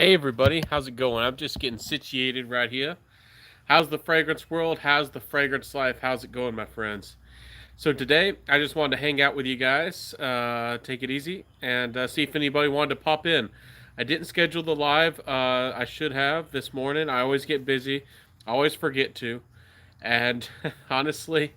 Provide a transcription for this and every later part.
Hey everybody, how's it going? I'm just getting situated right here. How's the fragrance world? How's the fragrance life? How's it going, my friends? So today, I just wanted to hang out with you guys, take it easy, and see if anybody wanted to pop in. I didn't schedule the live. I should have this morning. I always get busy, I always forget to, and honestly,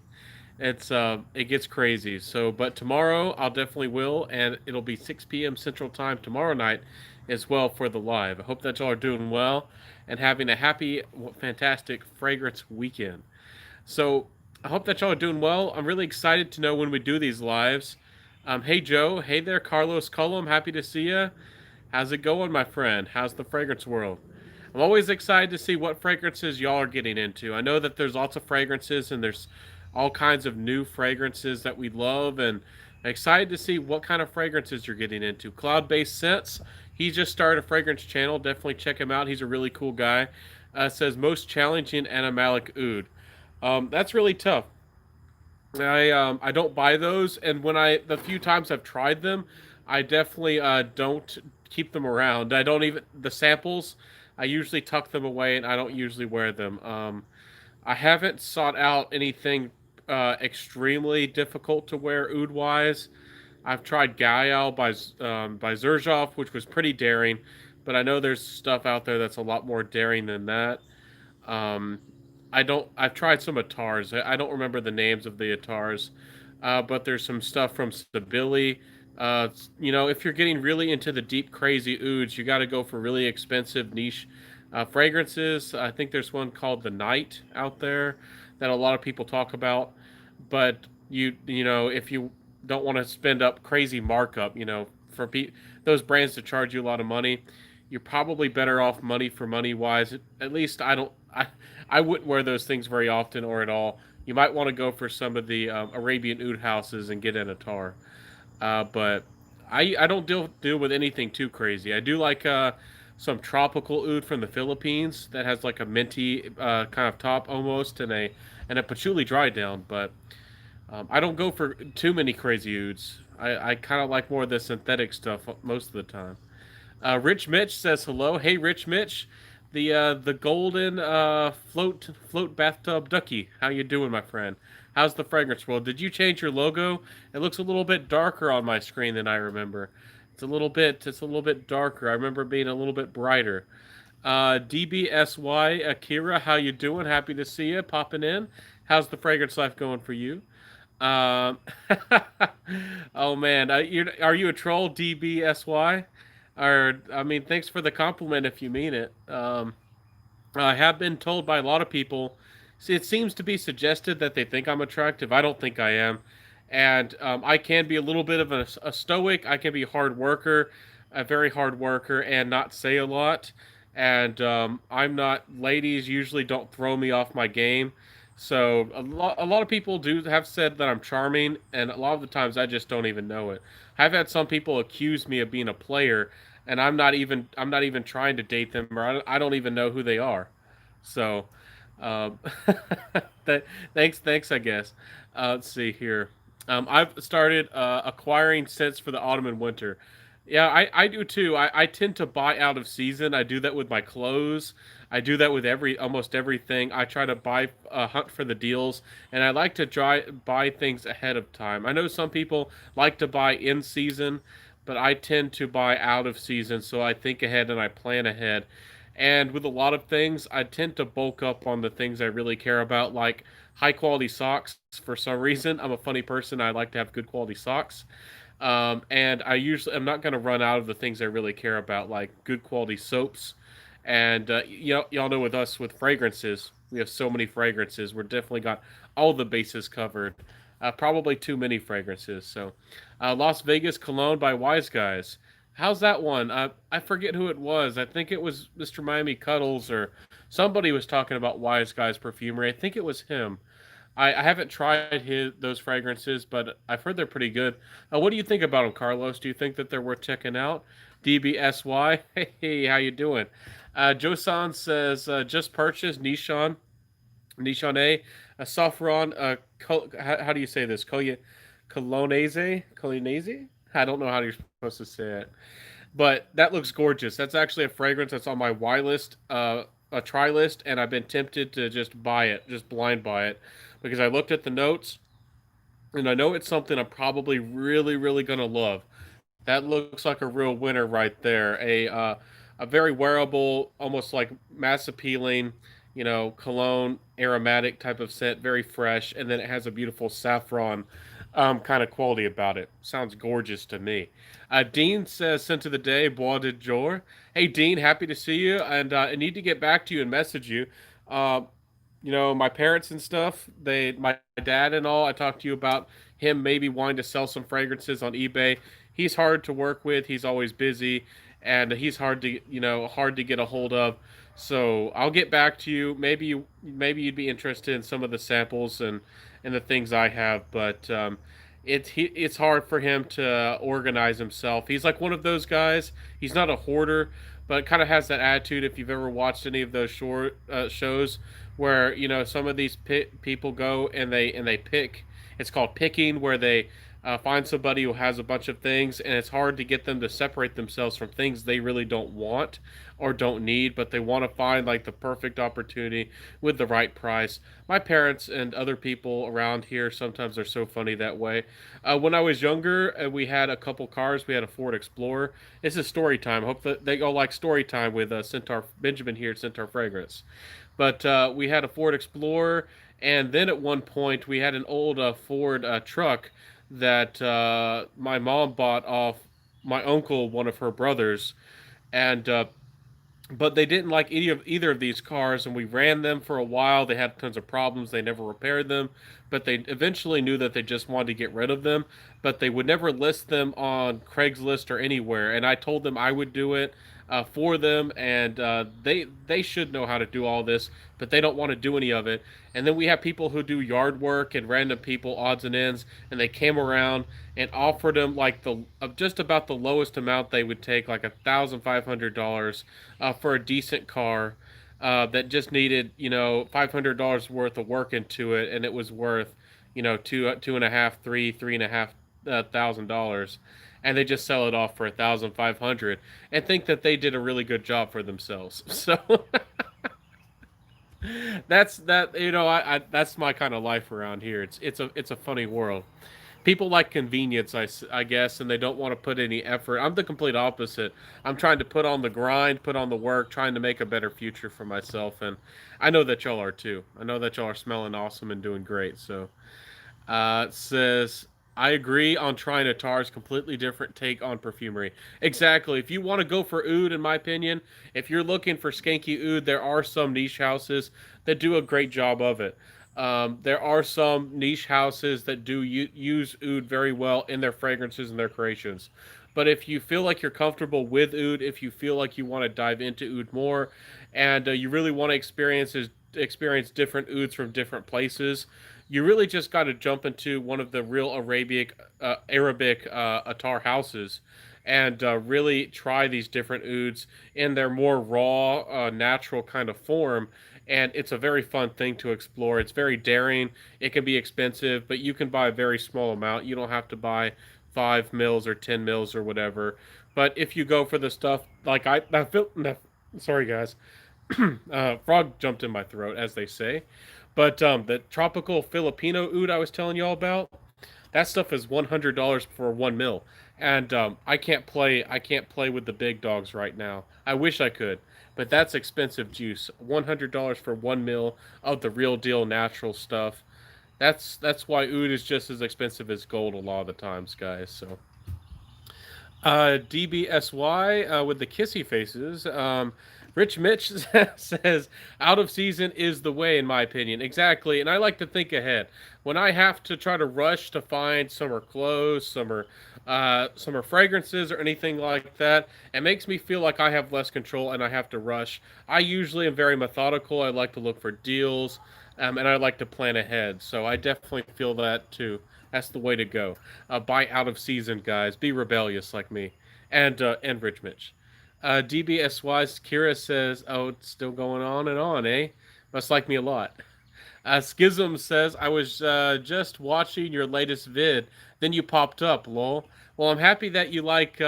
it gets crazy. So, but tomorrow I'll definitely will, and it'll be 6 p.m. Central Time tomorrow night as well for the live. I hope that y'all are doing well and having a happy, fantastic fragrance weekend. So, I hope that y'all are doing well. I'm really excited to know when we do these lives. Hey Joe, hey there, Carlos Cullum. Happy to see you. How's it going, my friend? How's the fragrance world? I'm always excited to see what fragrances y'all are getting into. I know that there's lots of fragrances and there's all kinds of new fragrances that we love, and I'm excited to see what kind of fragrances you're getting into. Cloud Based Scents, he just started a fragrance channel. Definitely check him out. He's a really cool guy. Says most challenging animalic oud. That's really tough. I don't buy those, and when the few times I've tried them, I definitely don't keep them around. I don't even the samples. I usually tuck them away, and I don't usually wear them. I haven't sought out anything extremely difficult to wear oud wise. I've tried Gael by Zerzhov, which was pretty daring, but I know there's stuff out there that's a lot more daring than that. Um, I don't. I've tried some Atars. I don't remember the names of the Atars, but there's some stuff from Stabili. If you're getting really into the deep, crazy ouds, you got to go for really expensive niche fragrances. I think there's one called the Night out there that a lot of people talk about, but if you don't want to spend up crazy markup, for those brands to charge you a lot of money, you're probably better off money for money wise. At least I don't. I wouldn't wear those things very often or at all. You might want to go for some of the Arabian oud houses and get an Attar. But I don't deal with anything too crazy. I do like some tropical oud from the Philippines that has like a minty kind of top almost and a patchouli dry down. But I don't go for too many crazy ouds. I kind of like more of the synthetic stuff most of the time. Rich Mitch says hello. Hey, Rich Mitch, the golden float bathtub ducky. How you doing, my friend? How's the fragrance world? Did you change your logo? It looks a little bit darker on my screen than I remember. It's a little bit darker. I remember it being a little bit brighter. DBSY Akira, how you doing? Happy to see you popping in. How's the fragrance life going for you? Um, oh man, are you a troll, DBSY? Or I mean, thanks for the compliment if you mean it. I have been told by a lot of people. See, it seems to be suggested that they think I'm attractive. I don't think I am, and I can be a little bit of a stoic. I can be a hard worker, a very hard worker, and not say a lot. And I'm not. Ladies usually don't throw me off my game. So a lot of people do have said that I'm charming, and a lot of the times I just don't even know it. I've had some people accuse me of being a player, and I'm not even trying to date them, or I don't even know who they are. So, um, thanks, I guess. Let's see here. I've started acquiring scents for the autumn and winter. Yeah, I do too. I tend to buy out of season. I do that with my clothes. I do that with almost everything. I try to hunt for the deals, and I like to buy things ahead of time. I know some people like to buy in season, but I tend to buy out of season, so I think ahead and I plan ahead. And with a lot of things, I tend to bulk up on the things I really care about, like high quality socks. For some reason, I'm a funny person. I like to have good quality socks. And I'm not going to run out of the things I really care about, like good quality soaps. And y'all know with us with fragrances, we have so many fragrances. We're definitely got all the bases covered. Probably too many fragrances. So, Las Vegas Cologne by Wise Guys. How's that one? I forget who it was. I think it was Mr. Miami Cuddles or somebody was talking about Wise Guys perfumery. I think it was him. I haven't tried those fragrances, but I've heard they're pretty good. What do you think about them, Carlos? Do you think that they're worth checking out? DBSY, hey, how you doing? Josan says just purchased Nishon A Saffron. How do you say this? Colonese? I don't know how you're supposed to say it. But that looks gorgeous. That's actually a fragrance that's on my Y list, a try list, and I've been tempted to just buy it, just blind buy it, because I looked at the notes and I know it's something I'm probably really, really gonna love. That looks like a real winner right there. A very wearable, almost like mass appealing, cologne aromatic type of scent, very fresh, and then it has a beautiful saffron kind of quality about it. Sounds gorgeous to me. Dean says, "Sent of the day, bois de jour." Hey Dean, happy to see you, and I need to get back to you and message you. Uh, my parents and stuff, my dad and all, I talked to you about him maybe wanting to sell some fragrances on eBay. He's hard to work with. He's always busy, and he's hard to get a hold of. So I'll get back to you. Maybe you'd be interested in some of the samples and the things I have, but it's hard for him to organize himself. He's like one of those guys. He's not a hoarder, but kind of has that attitude. If you've ever watched any of those short shows where some of these people go and they pick. It's called picking, where they find somebody who has a bunch of things, and it's hard to get them to separate themselves from things they really don't want or don't need, but they want to find like the perfect opportunity with the right price. My parents and other people around here sometimes are so funny that way. When I was younger, we had a couple cars. We had a Ford Explorer. This is story time. Hope that they all like story time with Centaur Benjamin here at Centaur Fragrance. But we had a Ford Explorer, and then at one point we had an old Ford truck that my mom bought off my uncle, one of her brothers, and but they didn't like either of these cars, and we ran them for a while. They had tons of problems. They never repaired them, but they eventually knew that they just wanted to get rid of them, but they would never list them on Craigslist or anywhere. And I told them I would do it for them, and they should know how to do all this, but they don't want to do any of it. And then we have people who do yard work and random people, odds and ends, and they came around and offered them like the just about the lowest amount they would take, like $1,500 for a decent car that just needed $500 worth of work into it, and it was worth two and a half, three and a half $1,000, and they just sell it off for 1,500 and think that they did a really good job for themselves. So that's that. That's my kind of life around here. It's a funny world. People like convenience, I guess, and they don't want to put any effort. I'm the complete opposite. I'm trying to put on the grind, put on the work, trying to make a better future for myself, and I know that y'all are too. I know that y'all are smelling awesome and doing great. So it says, I agree on trying Attar's completely different take on perfumery. Exactly. If you want to go for oud, in my opinion, if you're looking for skanky oud, there are some niche houses that do a great job of it. There are some niche houses that do use oud very well in their fragrances and their creations. But if you feel like you're comfortable with oud, if you feel like you want to dive into oud more, and you really want to experience different ouds from different places, you really just got to jump into one of the real Arabic attar houses, and really try these different ouds in their more raw, natural kind of form. And it's a very fun thing to explore. It's very daring. It can be expensive, but you can buy a very small amount. You don't have to buy 5 mils or 10 mils or whatever. But if you go for the stuff like I feel, sorry guys, frog jumped in my throat, as they say. But the tropical Filipino oud I was telling y'all about, that stuff is $100 for 1 mil, and I can't play with the big dogs right now. I wish I could, but that's expensive juice. $100 for 1 mil of the real deal natural stuff. That's why oud is just as expensive as gold a lot of the times, guys. So DBSY with the kissy faces. Rich Mitch says, out of season is the way, in my opinion. Exactly. And I like to think ahead. When I have to try to rush to find summer clothes, summer fragrances, or anything like that, it makes me feel like I have less control and I have to rush. I usually am very methodical. I like to look for deals, and I like to plan ahead. So I definitely feel that too. That's the way to go. Buy out of season, guys. Be rebellious like me, and Rich Mitch. DBSY's Kira says, "Oh, it's still going on and on, eh? Must like me a lot." Schism says, "I was just watching your latest vid, then you popped up, lol." Well, I'm happy that you like.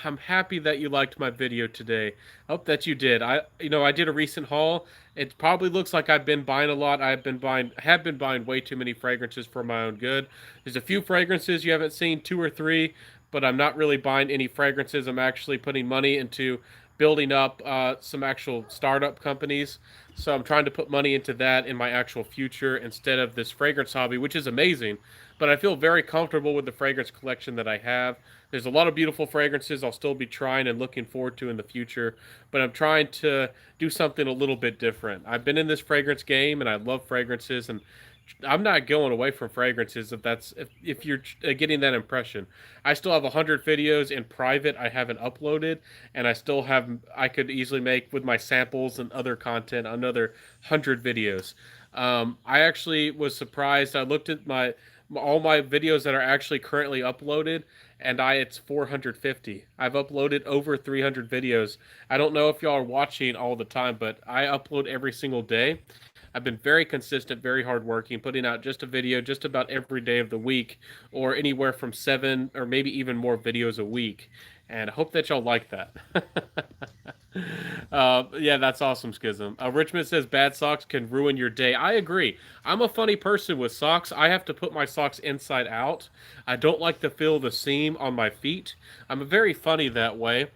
I'm happy that you liked my video today. Hope that you did. I did a recent haul. It probably looks like I've been buying a lot. Have been buying way too many fragrances for my own good. There's a few fragrances you haven't seen, two or three, but I'm not really buying any fragrances. I'm actually putting money into building up some actual startup companies. So I'm trying to put money into that in my actual future instead of this fragrance hobby, which is amazing. But I feel very comfortable with the fragrance collection that I have. There's a lot of beautiful fragrances I'll still be trying and looking forward to in the future, but I'm trying to do something a little bit different. I've been in this fragrance game and I love fragrances, and I'm not going away from fragrances if you're getting that impression. I still have 100 videos in private I haven't uploaded, and I could easily make with my samples and other content another 100 videos. I actually was surprised. I looked at my all my videos that are actually currently uploaded, and it's 450. I've uploaded over 300 videos. I don't know if y'all are watching all the time, but I upload every single day. I've been very consistent, very hardworking, putting out just a video just about every day of the week, or anywhere from 7 or maybe even more videos a week. And I hope that y'all like that. Yeah, that's awesome, Schism. Richmond says bad socks can ruin your day. I agree. I'm a funny person with socks. I have to put my socks inside out. I don't like to feel the seam on my feet. I'm very funny that way.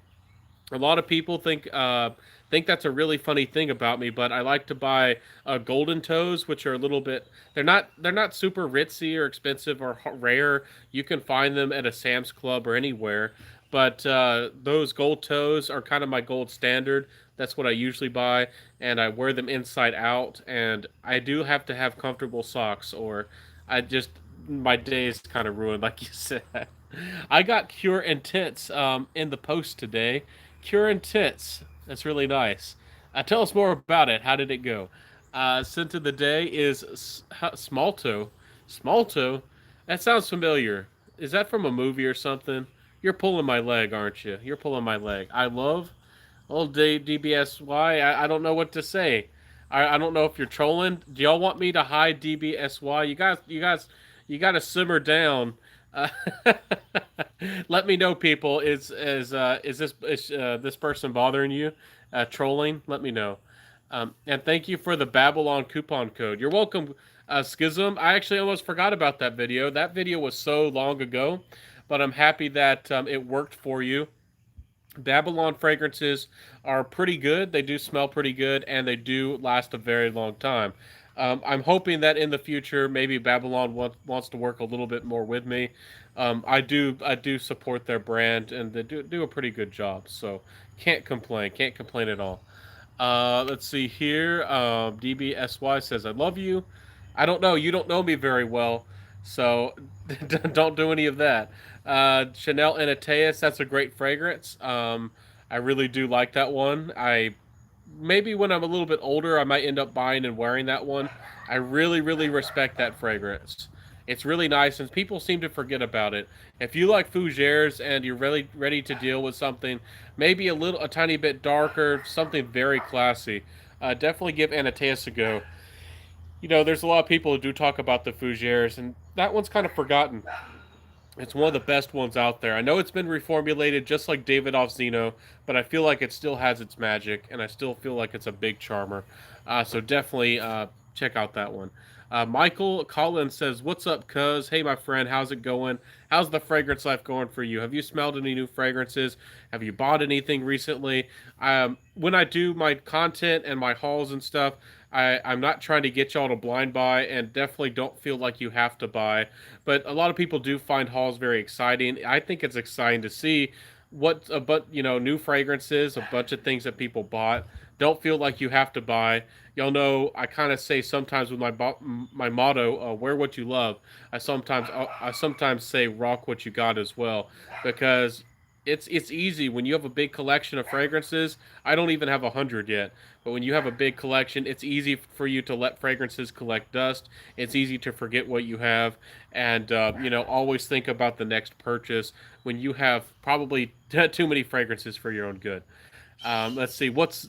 A lot of people think that's a really funny thing about me, but I like to buy golden toes, which are a little bit. They're not super ritzy or expensive or rare. You can find them at a Sam's Club or anywhere. But those gold toes are kind of my gold standard. That's what I usually buy, and I wear them inside out. And I do have to have comfortable socks, or I just my day is kind of ruined, like you said. I got Cure Intense in the post today. Cure Intense. That's really nice. Tell us more about it. How did it go? Scent of the day is Smalto. Smalto? That sounds familiar. Is that from a movie or something? You're pulling my leg, aren't you? You're pulling my leg. I love old DBSY. I don't know what to say. I don't know if you're trolling. Do y'all want me to hide DBSY? You got to simmer down. Uh, Let me know, people. Is this person bothering you? Trolling? Let me know. And thank you for the Babylon coupon code. You're welcome, Schism. I actually almost forgot about that video. That video was so long ago, but I'm happy that it worked for you. Babylon fragrances are pretty good. They do smell pretty good, and they do last a very long time. I'm hoping that in the future, maybe Babylon wants to work a little bit more with me. I do support their brand, and they do a pretty good job. So can't complain at all. Let's see here. DBSY says, "I love you." I don't know. You don't know me very well, so don't do any of that. Chanel Anateus, that's a great fragrance. I really do like that one. I maybe when I'm a little bit older, I might end up buying and wearing that one. I really, really respect that fragrance. It's really nice, and people seem to forget about it. If you like fougères and you're really ready to deal with something, maybe a tiny bit darker, something very classy, definitely give Anateus a go. There's a lot of people who do talk about the fougères, and that one's kind of forgotten. It's one of the best ones out there. I know it's been reformulated just like Davidoff Zeno, but I feel like it still has its magic, and I still feel like it's a big charmer. So definitely check out that one. Michael Collins says, "What's up, cuz? Hey, my friend, how's it going? How's the fragrance life going for you? Have you smelled any new fragrances? Have you bought anything recently?" When I do my content and my hauls and stuff, I'm not trying to get y'all to blind buy, and definitely don't feel like you have to buy. But a lot of people do find hauls very exciting. I think it's exciting to see new fragrances, a bunch of things that people bought. Don't feel like you have to buy. Y'all know I kind of say sometimes with my motto, "Wear what you love." I sometimes say "Rock what you got" as well, because it's easy when you have a big collection of fragrances. I don't even have 100 yet, but when you have a big collection, it's easy for you to let fragrances collect dust. It's easy to forget what you have, and always think about the next purchase when you have probably too many fragrances for your own good. Let's see. What's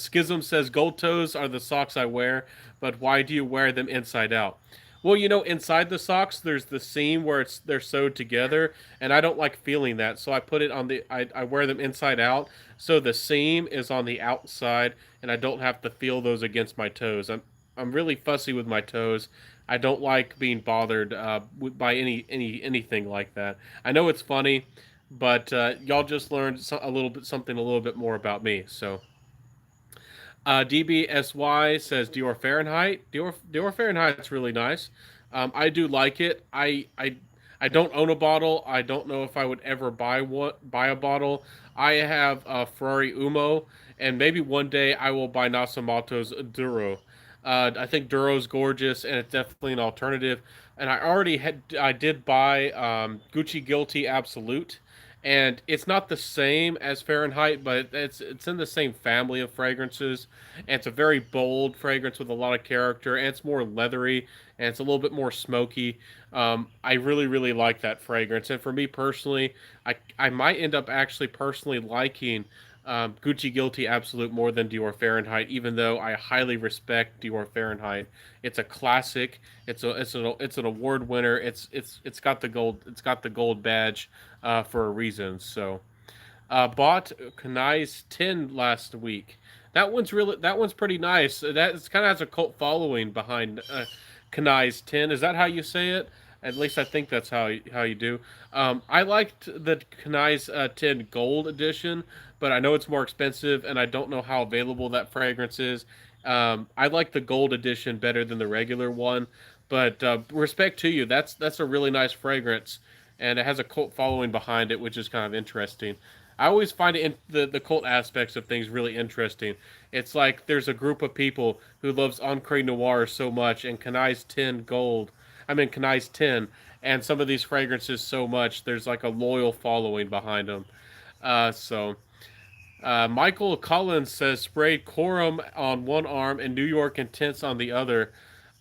Schism says gold toes are the socks I wear, but why do you wear them inside out? Well, inside the socks, there's the seam where they're sewed together, and I don't like feeling that, so I put it on I wear them inside out, so the seam is on the outside, and I don't have to feel those against my toes. I'm really fussy with my toes. I don't like being bothered by anything like that. I know it's funny, but y'all just learned a little bit something a little bit more about me. So DBSY says Dior Fahrenheit. Dior Fahrenheit's really nice. I do like it. I don't own a bottle. I don't know if I would ever buy a bottle. I have a Ferrari Umo, and maybe one day I will buy Nasomoto's Duro. I think Duro's gorgeous, and it's definitely an alternative. And I did buy Gucci Guilty Absolute, and it's not the same as Fahrenheit, but it's in the same family of fragrances. And it's a very bold fragrance with a lot of character, and it's more leathery, and it's a little bit more smoky. I really really like that fragrance, and for me personally, I might end up actually personally liking Gucci Guilty Absolute more than Dior Fahrenheit, even though I highly respect Dior Fahrenheit. It's a classic. It's an award winner. It's got the gold badge for a reason. So bought Kanai's 10 last week. That one's pretty nice. That kind of has a cult following behind Kanai's 10. Is that how you say it? At least I think that's how you do. I liked the Kanai's 10 Gold Edition, but I know it's more expensive, and I don't know how available that fragrance is. I like the Gold Edition better than the regular one, but respect to you. That's a really nice fragrance, and it has a cult following behind it, which is kind of interesting. I always find the cult aspects of things really interesting. It's like there's a group of people who loves Encre Noir so much, and Kanai's 10, and some of these fragrances so much. There's like a loyal following behind them. Michael Collins says sprayed Corum on one arm and New York Intense on the other.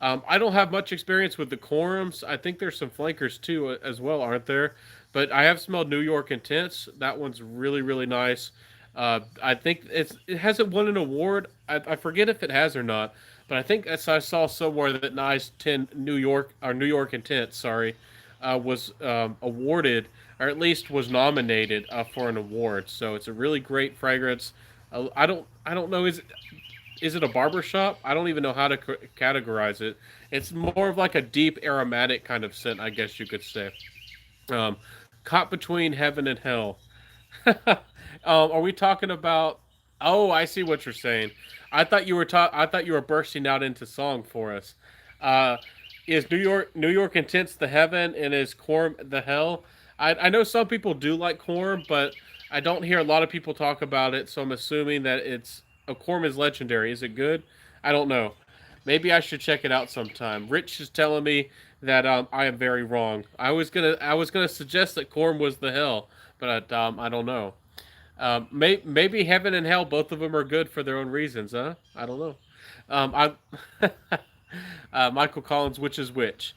I don't have much experience with the Corums. I think there's some flankers too as well, aren't there? But I have smelled New York Intense. That one's really really nice. I think it hasn't won an award. I forget if it has or not, but I think as I saw somewhere that Nice 10 New York Intense, sorry, was awarded or at least was nominated for an award. So it's a really great fragrance. I don't know, is it a barbershop? I don't even know how to categorize it. It's more of like a deep aromatic kind of scent, I guess you could say. Um, Caught between heaven and hell. Are we talking about? Oh, I see what you're saying. I thought you were bursting out into song for us. Uh, is New York Intense the heaven and is Corm the hell? I know some people do like Corm, but I don't hear a lot of people talk about it. So I'm assuming that it's a Corm is legendary. Is it good? I don't know. Maybe I should check it out sometime. Rich is telling me that I am very wrong. I was gonna suggest that Corm was the hell, but I don't know. Maybe heaven and hell, both of them are good for their own reasons, huh? I don't know. I Michael Collins, which is which?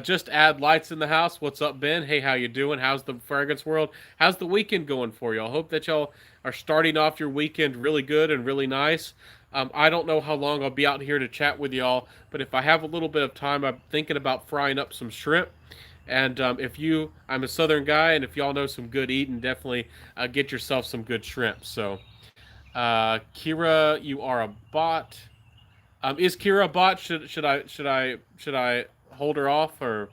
Just add lights in the house. What's up, Ben? Hey, how you doing? How's the fragrance world? How's the weekend going for you? I hope that y'all are starting off your weekend really good and really nice. I don't know how long I'll be out here to chat with y'all, but if I have a little bit of time, I'm thinking about frying up some shrimp. And I'm a southern guy, and if y'all know some good eating, definitely get yourself some good shrimp. So, Kira, you are a bot. Is Kira a bot? Should I hold her off or?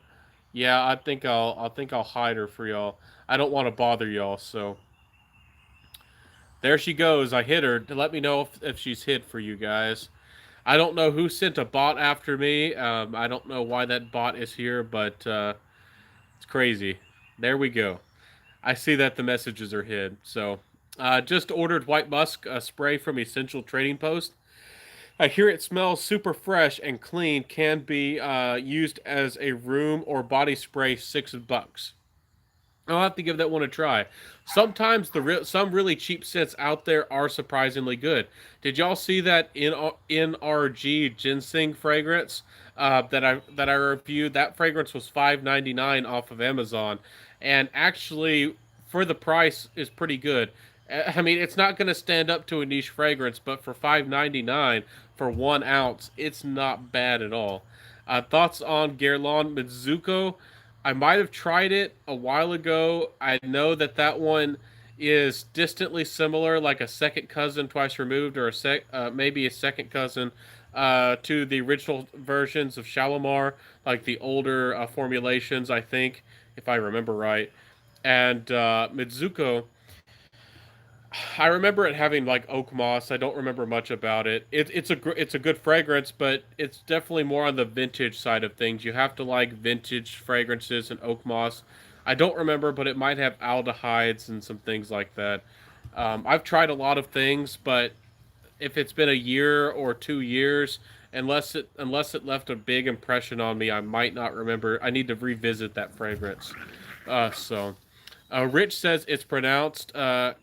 Yeah, I think I'll hide her for y'all. I don't want to bother y'all. So there she goes. I hit her. Let me know if she's hit for you guys. I don't know who sent a bot after me. I don't know why that bot is here, but it's crazy. There we go. I see that the messages are hid. So, just ordered White Musk spray from Essential Trading Post. I hear it smells super fresh and clean. Can be used as a room or body spray. $6. I'll have to give that one a try. Sometimes some really cheap scents out there are surprisingly good. Did y'all see that in NRG ginseng fragrance that I reviewed? That fragrance was $5.99 off of Amazon, and actually for the price is pretty good. I mean, it's not going to stand up to a niche fragrance, but for $5.99 for 1 ounce, it's not bad at all. Thoughts on Guerlain Mizuko? I might have tried it a while ago. I know that that one is distantly similar, like a second cousin twice removed, or maybe a second cousin to the original versions of Shalimar, like the older formulations, I think, if I remember right. And Mizuko, I remember it having like oak moss. I don't remember much about it. It's a good fragrance, but it's definitely more on the vintage side of things. You have to like vintage fragrances and oak moss. I don't remember, but it might have aldehydes and some things like that. I've tried a lot of things, but if it's been a year or 2 years, unless it left a big impression on me, I might not remember. I need to revisit that fragrance. Rich says it's pronounced K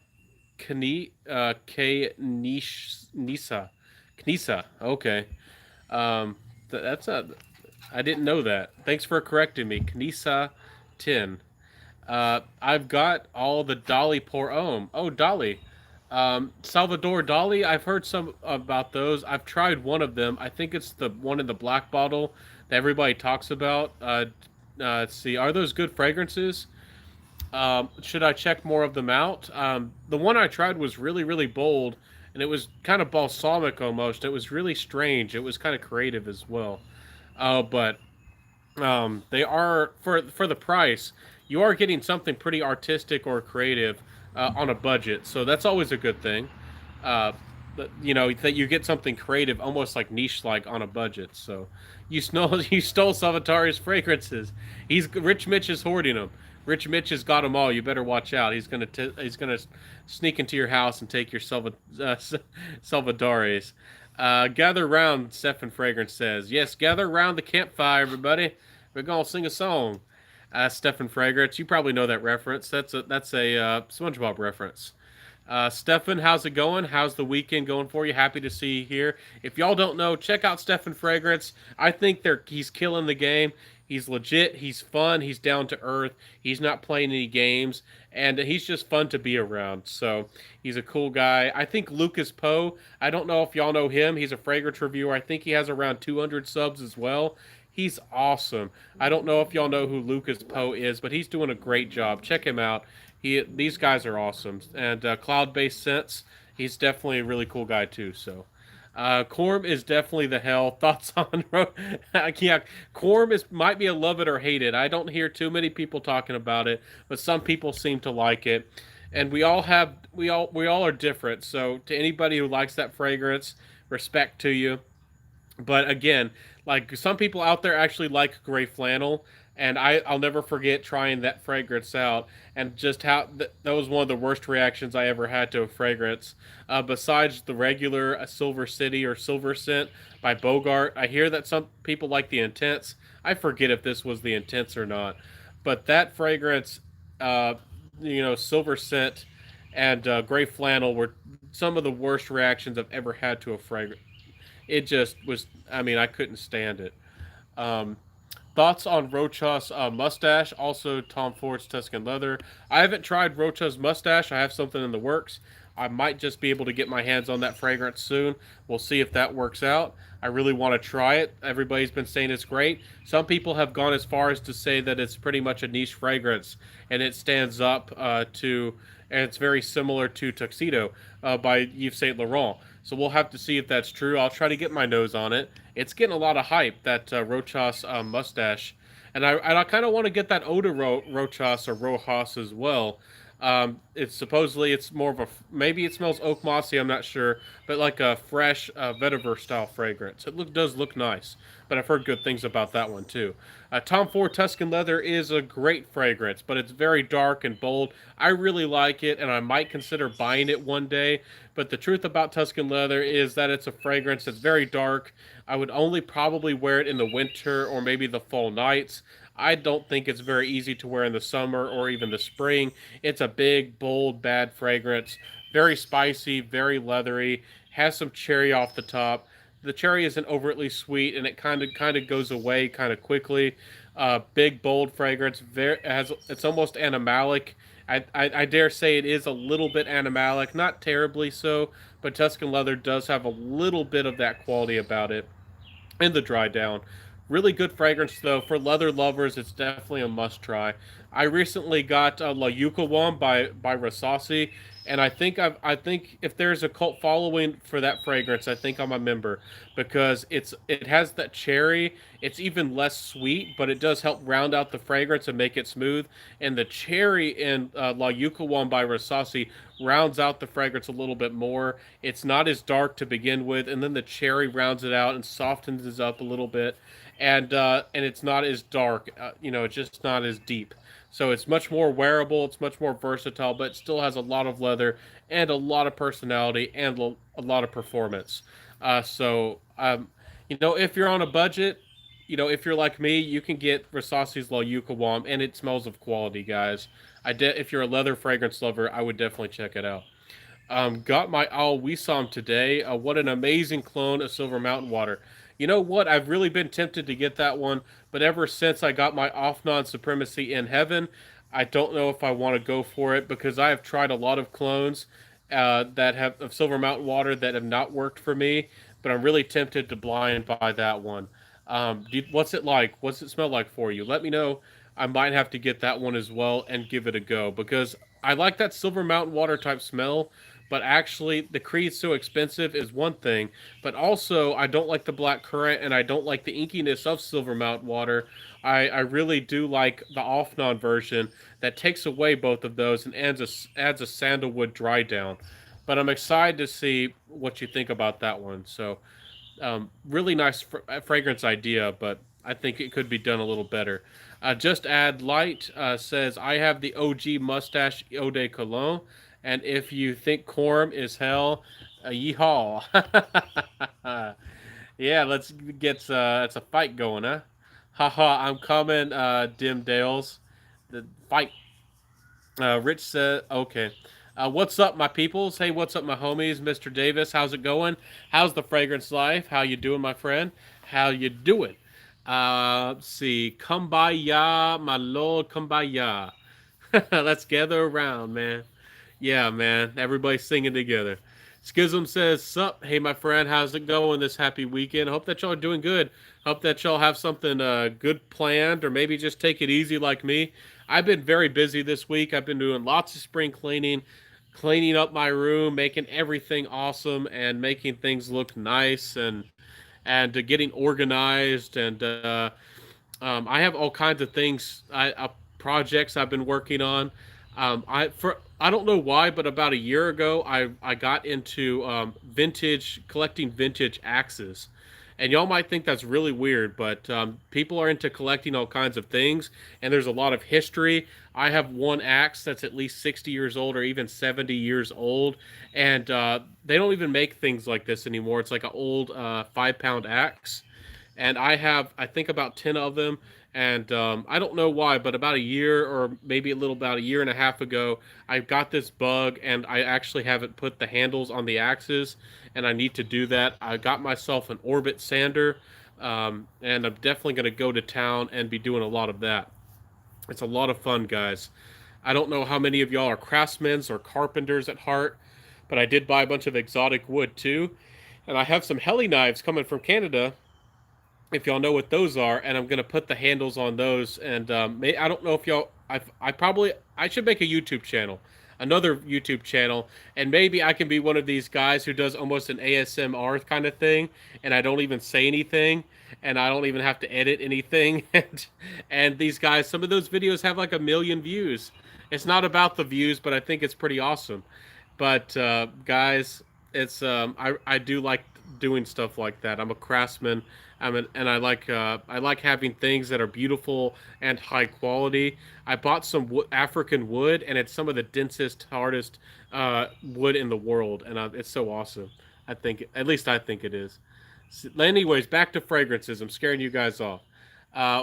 Nisa. Knisa. Okay. That's a. I didn't know that. Thanks for correcting me. Knisa 10. I've got all the Dolly Pour Homme. Oh, Dolly. Salvador Dali. I've heard some about those. I've tried one of them. I think it's the one in the black bottle that everybody talks about. Let's see. Are those good fragrances? Should I check more of them out? The one I tried was really, really bold, and it was kind of balsamic almost. It was really strange. It was kind of creative as well. But they are for the price. You are getting something pretty artistic or creative on a budget, so that's always a good thing. Uh, you know that you get something creative, almost like niche, like on a budget. So you stole Salvatare's fragrances. He's Rich Mitch is hoarding them. Rich Mitch has got them all. You better watch out. He's gonna sneak into your house and take your Salvadores. Gather round, Stefan Fragrance says. Yes, gather round the campfire, everybody. We're gonna sing a song. Stefan Fragrance, you probably know that reference. That's a SpongeBob reference. Stefan, how's it going? How's the weekend going for you? Happy to see you here. If y'all don't know, check out Stefan Fragrance. I think he's killing the game. He's legit. He's fun. He's down to earth. He's not playing any games, and he's just fun to be around. So he's a cool guy. I think Lucas Poe. I don't know if y'all know him. He's a fragrance reviewer. I think he has around 200 subs as well. He's awesome. I don't know if y'all know who Lucas Poe is, but he's doing a great job. Check him out. These guys are awesome. And Cloud Based Sense, he's definitely a really cool guy too. So, Corm is definitely the hell. Thoughts on yeah, Corm might be a love it or hate it. I don't hear too many people talking about it, but some people seem to like it. And we all are different. So to anybody who likes that fragrance, respect to you. But again, like some people out there actually like gray flannel, and I'll never forget trying that fragrance out, and just how that was one of the worst reactions I ever had to a fragrance. Besides the regular Silver City or Silver Scent by Bogart, I hear that some people like the Intense. I forget if this was the Intense or not, but that fragrance, uh, Silver Scent and gray flannel were some of the worst reactions I've ever had to a fragrance. It just was. I mean, I couldn't stand it. Um, Thoughts on Rochas mustache? Also, Tom Ford's Tuscan leather. I haven't tried Rocha's mustache. I have something in the works. I might just be able to get my hands on that fragrance soon. We'll see if that works out. I really want to try it. Everybody's been saying it's great. Some people have gone as far as to say that it's pretty much a niche fragrance, and it stands up and it's very similar to Tuxedo by Yves Saint Laurent. So we'll have to see if that's true. I'll try to get my nose on it. It's getting a lot of hype, that Rochas mustache, and I kind of want to get that Eau de Rochas or Rojas as well. It's supposedly it's more of a, maybe it smells oak mossy. I'm not sure, but like a fresh vetiver style fragrance. Does look nice, but I've heard good things about that one too. Tom Ford Tuscan Leather is a great fragrance, but it's very dark and bold. I really like it, and I might consider buying it one day. But the truth about Tuscan Leather is that it's a fragrance that's very dark. I would only probably wear it in the winter or maybe the fall nights. I don't think it's very easy to wear in the summer or even the spring. It's a big, bold, bad fragrance. Very spicy, very leathery, has some cherry off the top. The cherry isn't overtly sweet, and it kind of goes away kind of quickly. Big, bold fragrance. It's almost animalic. I dare say it is a little bit animalic, not terribly so, but Tuscan Leather does have a little bit of that quality about it in the dry down. Really good fragrance though. For leather lovers, it's definitely a must try. I recently got La Yucca one by Rasasi, and I think if there's a cult following for that fragrance, I think I'm a member because it has that cherry. It's even less sweet, but it does help round out the fragrance and make it smooth. And the cherry in La Yucca one by Rasasi rounds out the fragrance a little bit more. It's not as dark to begin with, and then the cherry rounds it out and softens it up a little bit, and it's not as dark. It's just not as deep. So it's much more wearable. It's much more versatile, but it still has a lot of leather and a lot of personality and a lot of performance. If you're on a budget, if you're like me, you can get Versace's La Yucca Wam, and it smells of quality, guys. If you're a leather fragrance lover, I would definitely check it out. Got my Al Wisam today. What an amazing clone of Silver Mountain Water. You know what? I've really been tempted to get that one, but ever since I got my Offnon Supremacy in Heaven, I don't know if I want to go for it because I have tried a lot of clones that have of Silver Mountain Water that have not worked for me, but I'm really tempted to blind buy that one. What's it like? What's it smell like for you? Let me know. I might have to get that one as well and give it a go because I like that Silver Mountain Water type smell, but actually the Creed's so expensive is one thing, but also I don't like the black currant and I don't like the inkiness of Silver Mountain Water. I really do like the off-non version that takes away both of those and adds a sandalwood dry down. But I'm excited to see what you think about that one. So, really nice fragrance idea, but I think it could be done a little better. Just Add Light says, I have the OG Mustache Eau de Cologne, and if you think Quorum is hell, yeehaw. Yeah, let's get it's a fight going, huh? Haha, I'm coming, Dim Dales. The fight. Rich said, okay. What's up, my peoples? Hey, what's up, my homies? Mr. Davis, how's it going? How's the fragrance life? How you doing, my friend? How you doing? Let's see. Kumbaya, my lord, kumbaya. Let's gather around, man. Yeah, man. Everybody singing together. Schism says, sup? Hey, my friend. How's it going this happy weekend? Hope that y'all are doing good. Hope that y'all have something good planned or maybe just take it easy like me. I've been very busy this week. I've been doing lots of spring cleaning, cleaning up my room, making everything awesome and making things look nice and getting organized. And I have all kinds of things, projects I've been working on. I don't know why, but about a year ago, I got into collecting vintage axes, and y'all might think that's really weird, but people are into collecting all kinds of things, and there's a lot of history. I have one axe that's at least 60 years old or even 70 years old, and they don't even make things like this anymore. It's like an old 5 pound axe, and I think about 10 of them. And I don't know why, but about a year or maybe about a year and a half ago, I got this bug, and I actually haven't put the handles on the axes, and I need to do that. I got myself an Orbit sander, and I'm definitely going to go to town and be doing a lot of that. It's a lot of fun, guys. I don't know how many of y'all are craftsmen or carpenters at heart, but I did buy a bunch of exotic wood too, and I have some heli knives coming from Canada if y'all know what those are, and I'm gonna put the handles on those. And I don't know if y'all, I should make a YouTube channel, another YouTube channel, and maybe I can be one of these guys who does almost an ASMR kind of thing, and I don't even say anything, and I don't even have to edit anything, and these guys, some of those videos have like 1 million views. It's not about the views, but I think it's pretty awesome. But guys, it's I do like doing stuff like that. I'm a craftsman. And I like having things that are beautiful and high quality. I bought some African wood, and it's some of the densest, hardest wood in the world, and it's so awesome. At least I think it is. Anyways, back to fragrances. I'm scaring you guys off.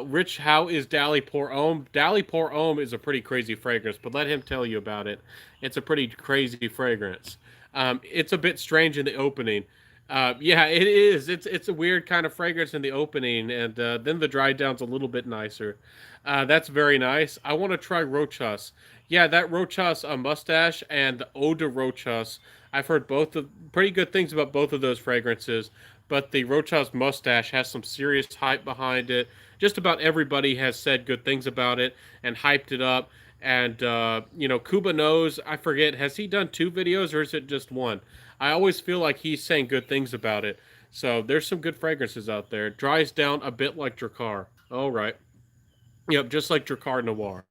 Rich, how is Dali Pour Homme? Dali Pour Homme is a pretty crazy fragrance, but let him tell you about it. It's a pretty crazy fragrance. It's a bit strange in the opening. Yeah, it is. It's a weird kind of fragrance in the opening, and then the dry down's a little bit nicer. That's very nice. I want to try Rochas. Yeah, that Rochas mustache and the Eau de Rochas. I've heard both of pretty good things about both of those fragrances. but the Rothschild's mustache has some serious hype behind it. Just about everybody has said good things about it and hyped it up. And Kuba knows. I forget. Has he done 2 videos or is it just one? I always feel like he's saying good things about it. So there's some good fragrances out there. Dries down a bit like Drakkar. All right. Yep, just like Drakkar Noir.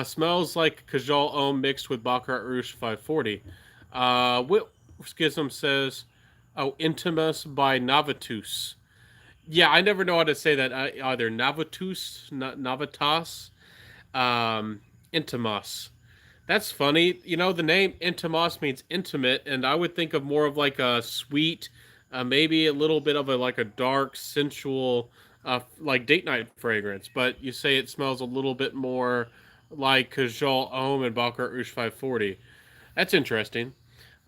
Smells like Kajal Homme mixed with Baccarat Rouge 540. Whit Schism says, "Oh, Intimus by Navatus." Yeah, I never know how to say that either. Navatus, Navatas, Intimus. That's funny. The name Intimus means intimate, and I would think of more of like a sweet, maybe a little bit of a like a dark, sensual, like date night fragrance. But you say it smells a little bit more like Kajal Homme and Baccarat Rouge 540. That's interesting.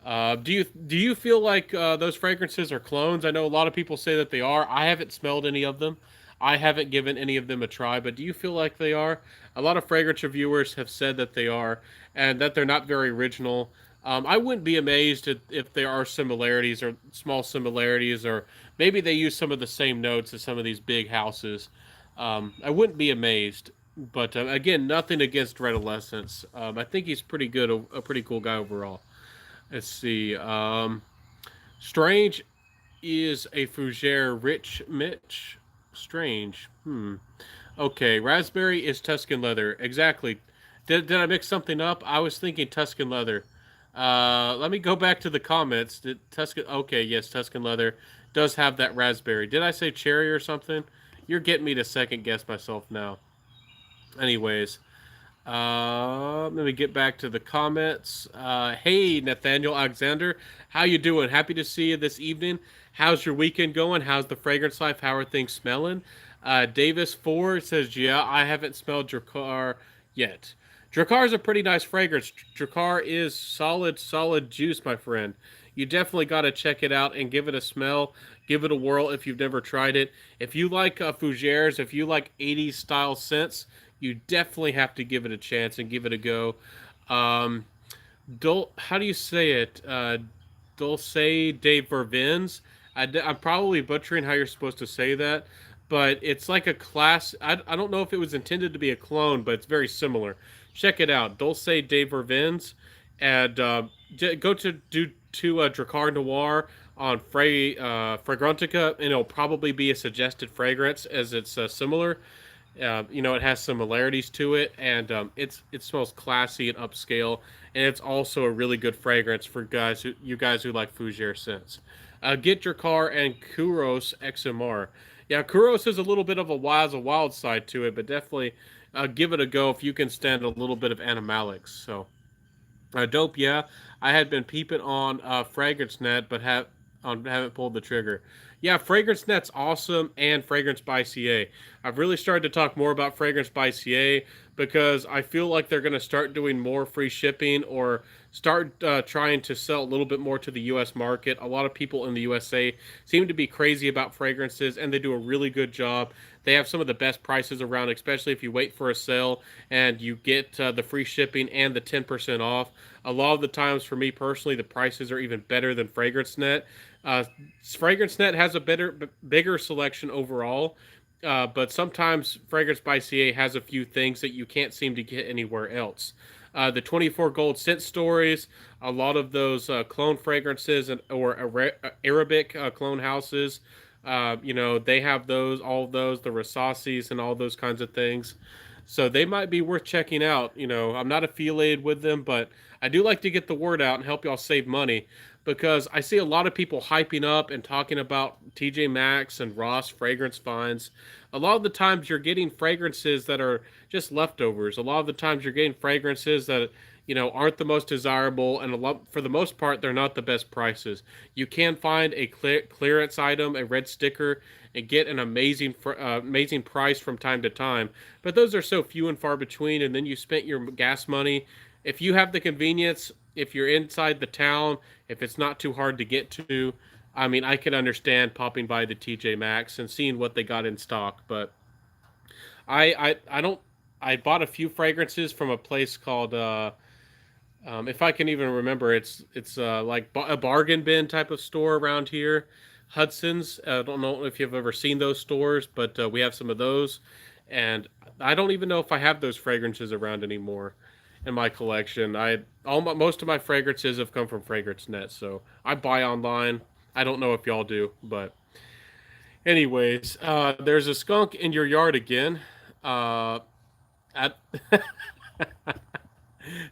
Do you feel like those fragrances are clones? I know a lot of people say that they are. I haven't smelled any of them. I haven't given any of them a try, but do you feel like they are? A lot of fragrance reviewers have said that they are, and that they're not very original. I wouldn't be amazed if there are similarities or small similarities, or maybe they use some of the same notes as some of these big houses. I wouldn't be amazed, but again, nothing against Redolescence. I think he's pretty good, a pretty cool guy overall. Let's see. Strange is a fougere rich Mitch. Strange. Okay, raspberry is Tuscan leather. Exactly. Did I mix something up? I was thinking Tuscan leather. Let me go back to the comments. Did Tuscan? Okay, yes, Tuscan leather does have that raspberry. Did I say cherry or something? You're getting me to second guess myself now. Anyways, let me get back to the comments. Hey, Nathaniel Alexander, how you doing? Happy to see you this evening. How's your weekend going? How's the fragrance life? How are things smelling? Davis 4 says, yeah, I haven't smelled Drakkar yet. Drakkar is a pretty nice fragrance. Drakkar is solid juice, my friend. You definitely got to check it out and give it a smell. Give it a whirl if you've never tried it. If you like fougères, if you like 80s style scents, you definitely have to give it a chance and give it a go. How do you say it? Dulce de Vervins. I'm probably butchering how you're supposed to say that, but it's like a class. I don't know if it was intended to be a clone, but it's very similar. Check it out, Dulce de Vervins, and go to Drakkar Noir on Fragrantica, and it'll probably be a suggested fragrance as it's similar. It has similarities to it, and it smells classy and upscale, and it's also a really good fragrance for you guys who like fougere scents. Get your car and Kuros XMR. Yeah, Kuros is a little bit of a wild side to it, but definitely give it a go if you can stand a little bit of animalics. So, dope. Yeah, I had been peeping on Fragrance Net, but haven't pulled the trigger. Yeah, Fragrance Net's awesome, and Fragrance by CA. I've really started to talk more about Fragrance by CA because I feel like they're going to start doing more free shipping, or start trying to sell a little bit more to the U.S. market. A lot of people in the USA seem to be crazy about fragrances, and they do a really good job. They have some of the best prices around, especially if you wait for a sale and you get the free shipping and the 10% off. A lot of the times, for me personally, the prices are even better than Fragrance Net. Fragrance Net has a bigger selection overall, but sometimes Fragrance by CA has a few things that you can't seem to get anywhere else. The 24 Gold Scent Stories, a lot of those clone fragrances or Arabic clone houses, they have those, all of those, the Rasasis and all those kinds of things. So they might be worth checking out. I'm not affiliated with them, but I do like to get the word out and help y'all save money, because I see a lot of people hyping up and talking about TJ Maxx and Ross fragrance finds. A lot of the times you're getting fragrances that are just leftovers. A lot of the times you're getting fragrances that aren't the most desirable, and for the most part they're not the best prices. You can find a clearance item, a red sticker, and get an amazing price from time to time, but those are so few and far between, and then you spent your gas money. If you have the convenience, if you're inside the town, if it's not too hard to get to, I mean, I can understand popping by the TJ Maxx and seeing what they got in stock. But I don't. I bought a few fragrances from a place called if I can even remember, it's like a bargain bin type of store around here. Hudson's. I don't know if you've ever seen those stores, but we have some of those. And I don't even know if I have those fragrances around anymore in my collection. Most of my fragrances have come from Fragrance Net, so I buy online. I don't know if y'all do, but anyways, there's a skunk in your yard again. At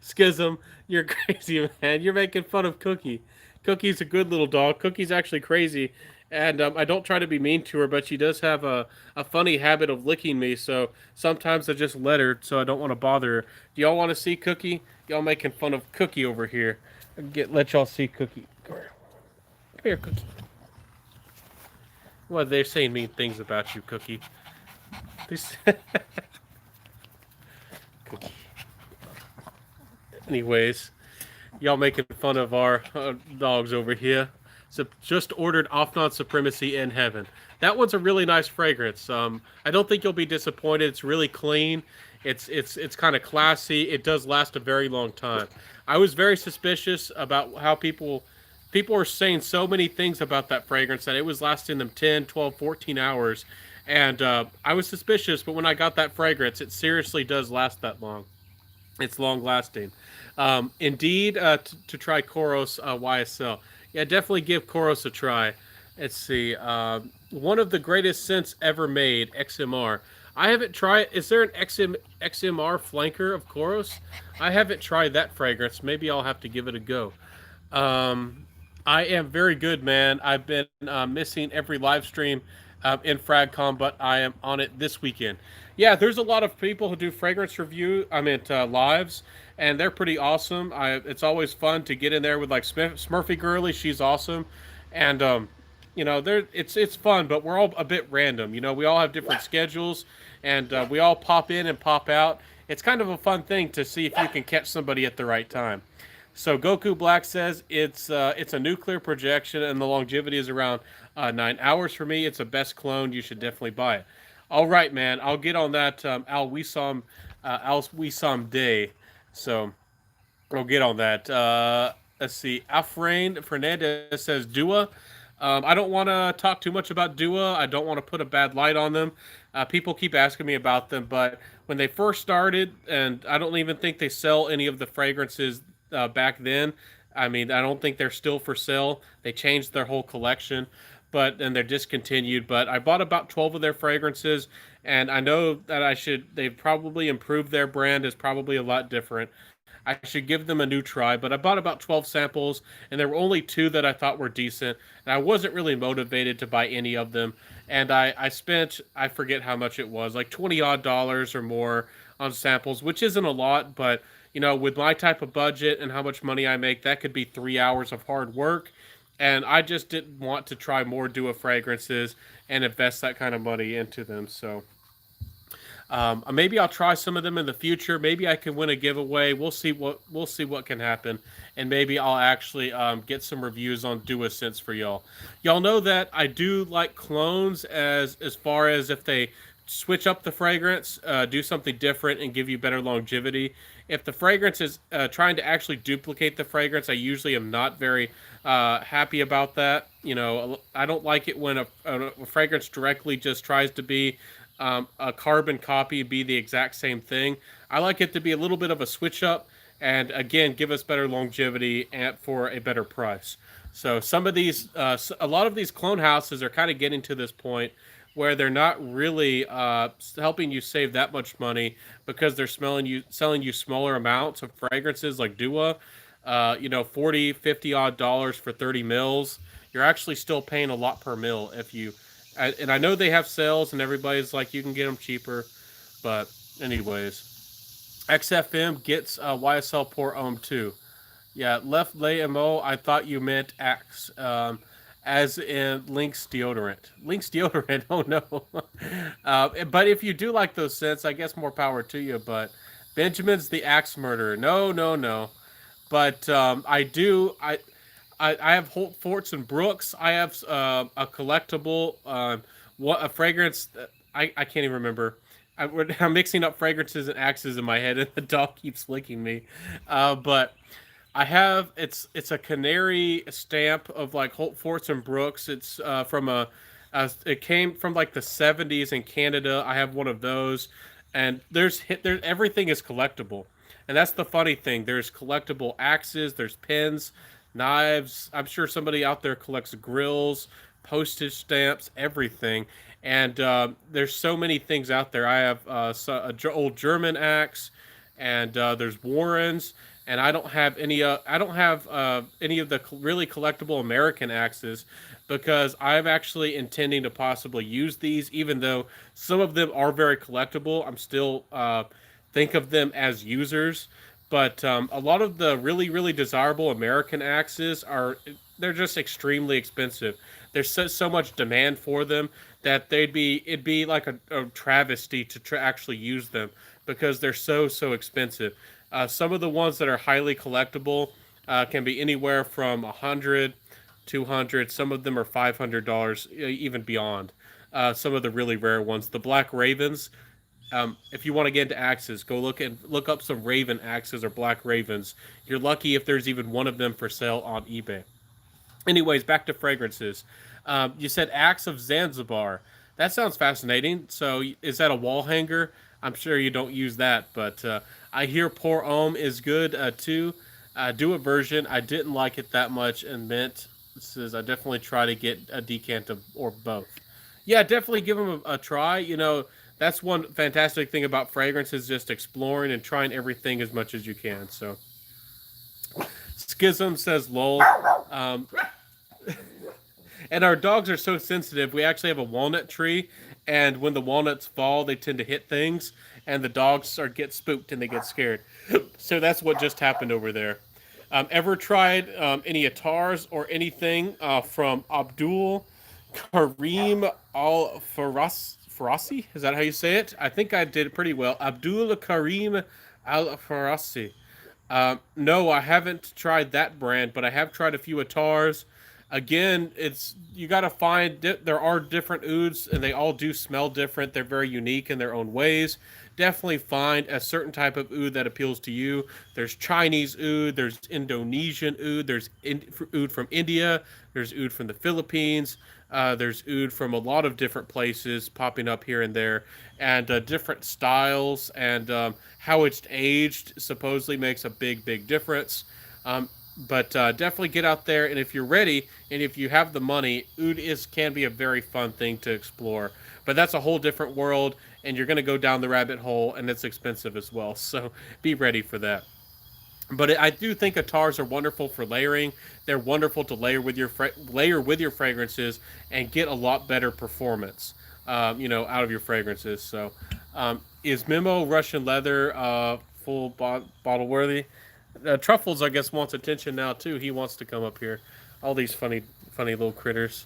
Schism, you're crazy, man. You're making fun of Cookie. Cookie's a good little dog. Cookie's actually crazy, and I don't try to be mean to her, but she does have a funny habit of licking me. So sometimes I just let her, so I don't want to bother her. Do y'all want to see Cookie? Y'all making fun of Cookie over here. Let y'all see Cookie. Come here, Cookie. Well, they're saying mean things about you, Cookie. Cookie. Anyways, y'all making fun of our dogs over here. So just ordered Afnan Supremacy in Heaven. That one's a really nice fragrance. I don't think you'll be disappointed. It's really clean. It's kind of classy. It does last a very long time. I was very suspicious about how people are saying so many things about that fragrance that it was lasting them 10, 12, 14 hours. And I was suspicious, but when I got that fragrance, it seriously does last that long. It's long lasting. Indeed, to try Koros YSL. Yeah, definitely give Koros a try. Let's see. One of the greatest scents ever made, XMR. I haven't tried. Is there an XMR flanker of Koros? I haven't tried that fragrance. Maybe I'll have to give it a go. Um, I am very good, man. I've been missing every live stream in FragCon, but I am on it this weekend. Yeah, there's a lot of people who do fragrance review. I mean, lives, and they're pretty awesome. It's always fun to get in there with like Smurfy Girly. She's awesome, and it's fun, but we're all a bit random. We all have different schedules, and we all pop in and pop out. It's kind of a fun thing to see if you can catch somebody at the right time. So Goku Black says it's a nuclear projection and the longevity is around 9 hours for me. It's a best clone. You should definitely buy it. All right, man. I'll get on that Al Wisam Day. So I'll get on that. Let's see. Afrain Fernandez says Dua. I don't want to talk too much about Dua. I don't want to put a bad light on them. People keep asking me about them, but when they first started, and I don't even think they sell any of the fragrances back then. I mean, I don't think they're still for sale. They changed their whole collection, and they're discontinued. But I bought about 12 of their fragrances, and I know that they've probably improved their brand. Is probably a lot different. I should give them a new try, but I bought about 12 samples, and there were only two that I thought were decent, and I wasn't really motivated to buy any of them. And I spent, I forget how much it was, like 20 odd dollars or more on samples, which isn't a lot, but with my type of budget and how much money I make, that could be 3 hours of hard work. And I just didn't want to try more Dua fragrances and invest that kind of money into them. So maybe I'll try some of them in the future. Maybe I can win a giveaway. We'll see what can happen, and maybe I'll actually get some reviews on Dua Sense for y'all. Y'all know that I do like clones as far as if they switch up the fragrance, do something different, and give you better longevity. If the fragrance is trying to actually duplicate the fragrance, I usually am not very happy about that. I don't like it when a fragrance directly just tries to be a carbon copy, be the exact same thing. I like it to be a little bit of a switch up, and again, give us better longevity and for a better price. So a lot of these clone houses are kind of getting to this point where they're not really helping you save that much money because they're selling you smaller amounts of fragrances like Dua. 40, 50 odd dollars for 30 mils. You're actually still paying a lot per mil and I know they have sales and everybody's like, you can get them cheaper. But anyways, XFM gets YSL Pour Homme too. Yeah, left lay mo. I thought you meant Axe. As in Lynx deodorant. Lynx deodorant. Oh no. But if you do like those scents, I guess more power to you. But Benjamin's the axe murderer. No, no, no. But I do. I have Holt Forts and Brooks. I have a collectible. What a fragrance. I can't even remember. I'm mixing up fragrances and axes in my head, and the dog keeps licking me. But I have it's a canary stamp of like Holt Forts and Brooks. It's from it came from like the 70s in Canada. I have one of those, and there everything is collectible, and that's the funny thing. There's collectible axes, there's pins, knives. I'm sure somebody out there collects grills, postage stamps, everything. And there's so many things out there. I have old German axe, and there's Warrens, and I don't have any. I don't have any of the really collectible American axes because I'm actually intending to possibly use these, even though some of them are very collectible. I'm still think of them as users, but a lot of the really desirable American axes are they're just extremely expensive. There's so much demand for them that it'd be like a travesty to actually use them because they're so expensive. Some of the ones that are highly collectible can be anywhere from 100, 200. Some of them are $500, even beyond. Some of the really rare ones, the Black Ravens. If you want to get into axes, go look up some Raven axes or Black Ravens. You're lucky if there's even one of them for sale on eBay. Anyways, back to fragrances. You said Axe of Zanzibar. That sounds fascinating. So, is that a wall hanger? I'm sure you don't use that, but I hear Pour Homme is good too. Do a version. I didn't like it that much, and mint says I definitely try to get a decant of, or both. Yeah, definitely give them a try. You know, that's one fantastic thing about fragrance is just exploring and trying everything as much as you can. So, Schism says, "Lol." Um, and our dogs are so sensitive. We actually have a walnut tree, and when the walnuts fall, they tend to hit things, and the dogs get spooked and they get scared. So that's what just happened over there. Ever tried any atars or anything from Abdul Karim Al Farasi? Is that how you say it? I think I did pretty well. Abdul Karim Al Farasi. No, I haven't tried that brand, but I have tried a few Atars. Again, it's you got to find there are different ouds, and they all do smell different. They're very unique in their own ways. Definitely find a certain type of oud that appeals to you. There's Chinese oud, there's Indonesian oud, there's oud from India, there's oud from the Philippines, there's oud from a lot of different places popping up here and there, and different styles and how it's aged supposedly makes a big difference. But definitely get out there, and if you're ready and if you have the money, oud can be a very fun thing to explore. But that's a whole different world, and you're going to go down the rabbit hole, and it's expensive as well. So be ready for that. But I do think Atars are wonderful for layering. They're wonderful to layer with your fragrances and get a lot better performance, out of your fragrances. So, is Memo Russian Leather bottle worthy? Truffles, I guess, wants attention now too. He wants to come up here. All these funny little critters.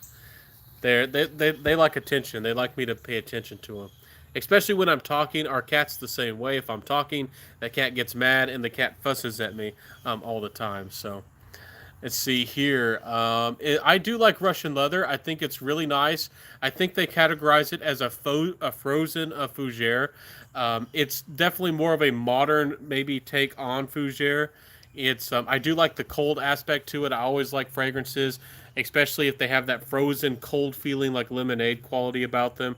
They like attention. They like me to pay attention to them. Especially when I'm talking. Our cat's the same way. If I'm talking, the cat gets mad and the cat fusses at me all the time. So let's see here. I do like Russian leather. I think it's really nice. I think they categorize it as a frozen fougere. It's definitely more of a modern maybe take on fougere. It's I do like the cold aspect to it. I always like fragrances, especially if they have that frozen cold feeling like lemonade quality about them.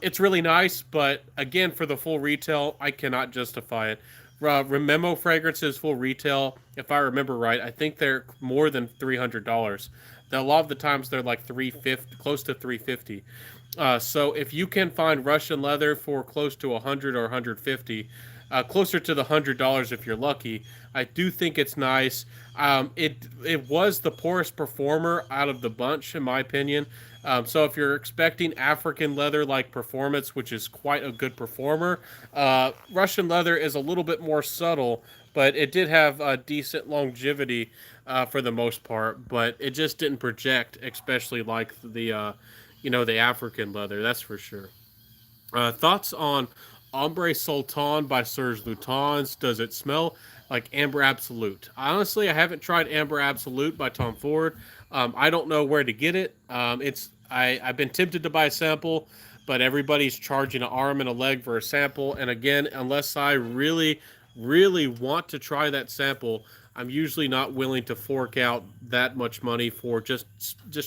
It's really nice, but again, for the full retail, I cannot justify it. Rememo fragrances full retail, if I remember right, I think they're more than $300. A lot of the times they're like 350, close to 350. So if you can find Russian leather for close to 100 or 150, closer to the $100 if you're lucky, I do think it's nice. It was the poorest performer out of the bunch, in my opinion. So if you're expecting African leather like performance, which is quite a good performer, Russian leather is a little bit more subtle, but it did have a decent longevity for the most part. But it just didn't project, especially like the African leather. That's for sure. Thoughts on Ombre Sultan by Serge Lutens? Does it smell like Amber Absolute? Honestly, I haven't tried Amber Absolute by Tom Ford. I don't know where to get it. I've been tempted to buy a sample, but everybody's charging an arm and a leg for a sample. And again, unless I really want to try that sample, I'm usually not willing to fork out that much money for just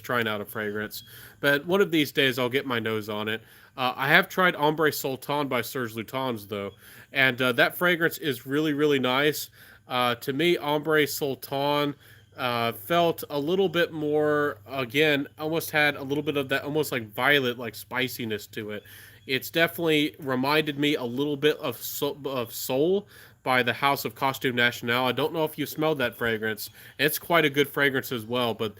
trying out a fragrance. But one of these days, I'll get my nose on it. I have tried Ombre Sultan by Serge Lutens though, and that fragrance is really nice. To me, Ombre Sultan felt a little bit more, again, almost had a little bit of that almost like violet like spiciness to it. It's definitely reminded me a little bit of Soul by the House of Costume National. I don't know if you smelled that fragrance. It's quite a good fragrance as well. But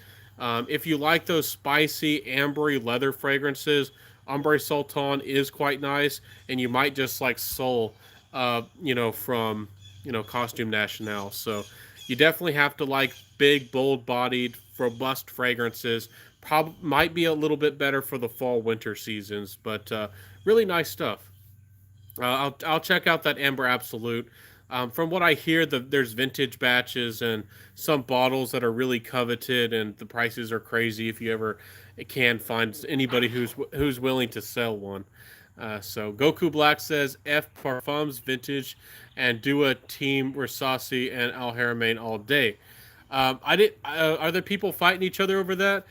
if you like those spicy, ambery leather fragrances, Ombre Sultan is quite nice. And you might just like Soul, from, Costume National. So you definitely have to like big, bold bodied, robust fragrances. Might be a little bit better for the fall winter seasons, but really nice stuff. I'll check out that Amber Absolute. From what I hear, there's vintage batches and some bottles that are really coveted, and the prices are crazy. If you ever can find anybody who's willing to sell one. So Goku Black says F Parfums Vintage and Dua Team Rasasi and Al Haramain all day. I did. Are there people fighting each other over that?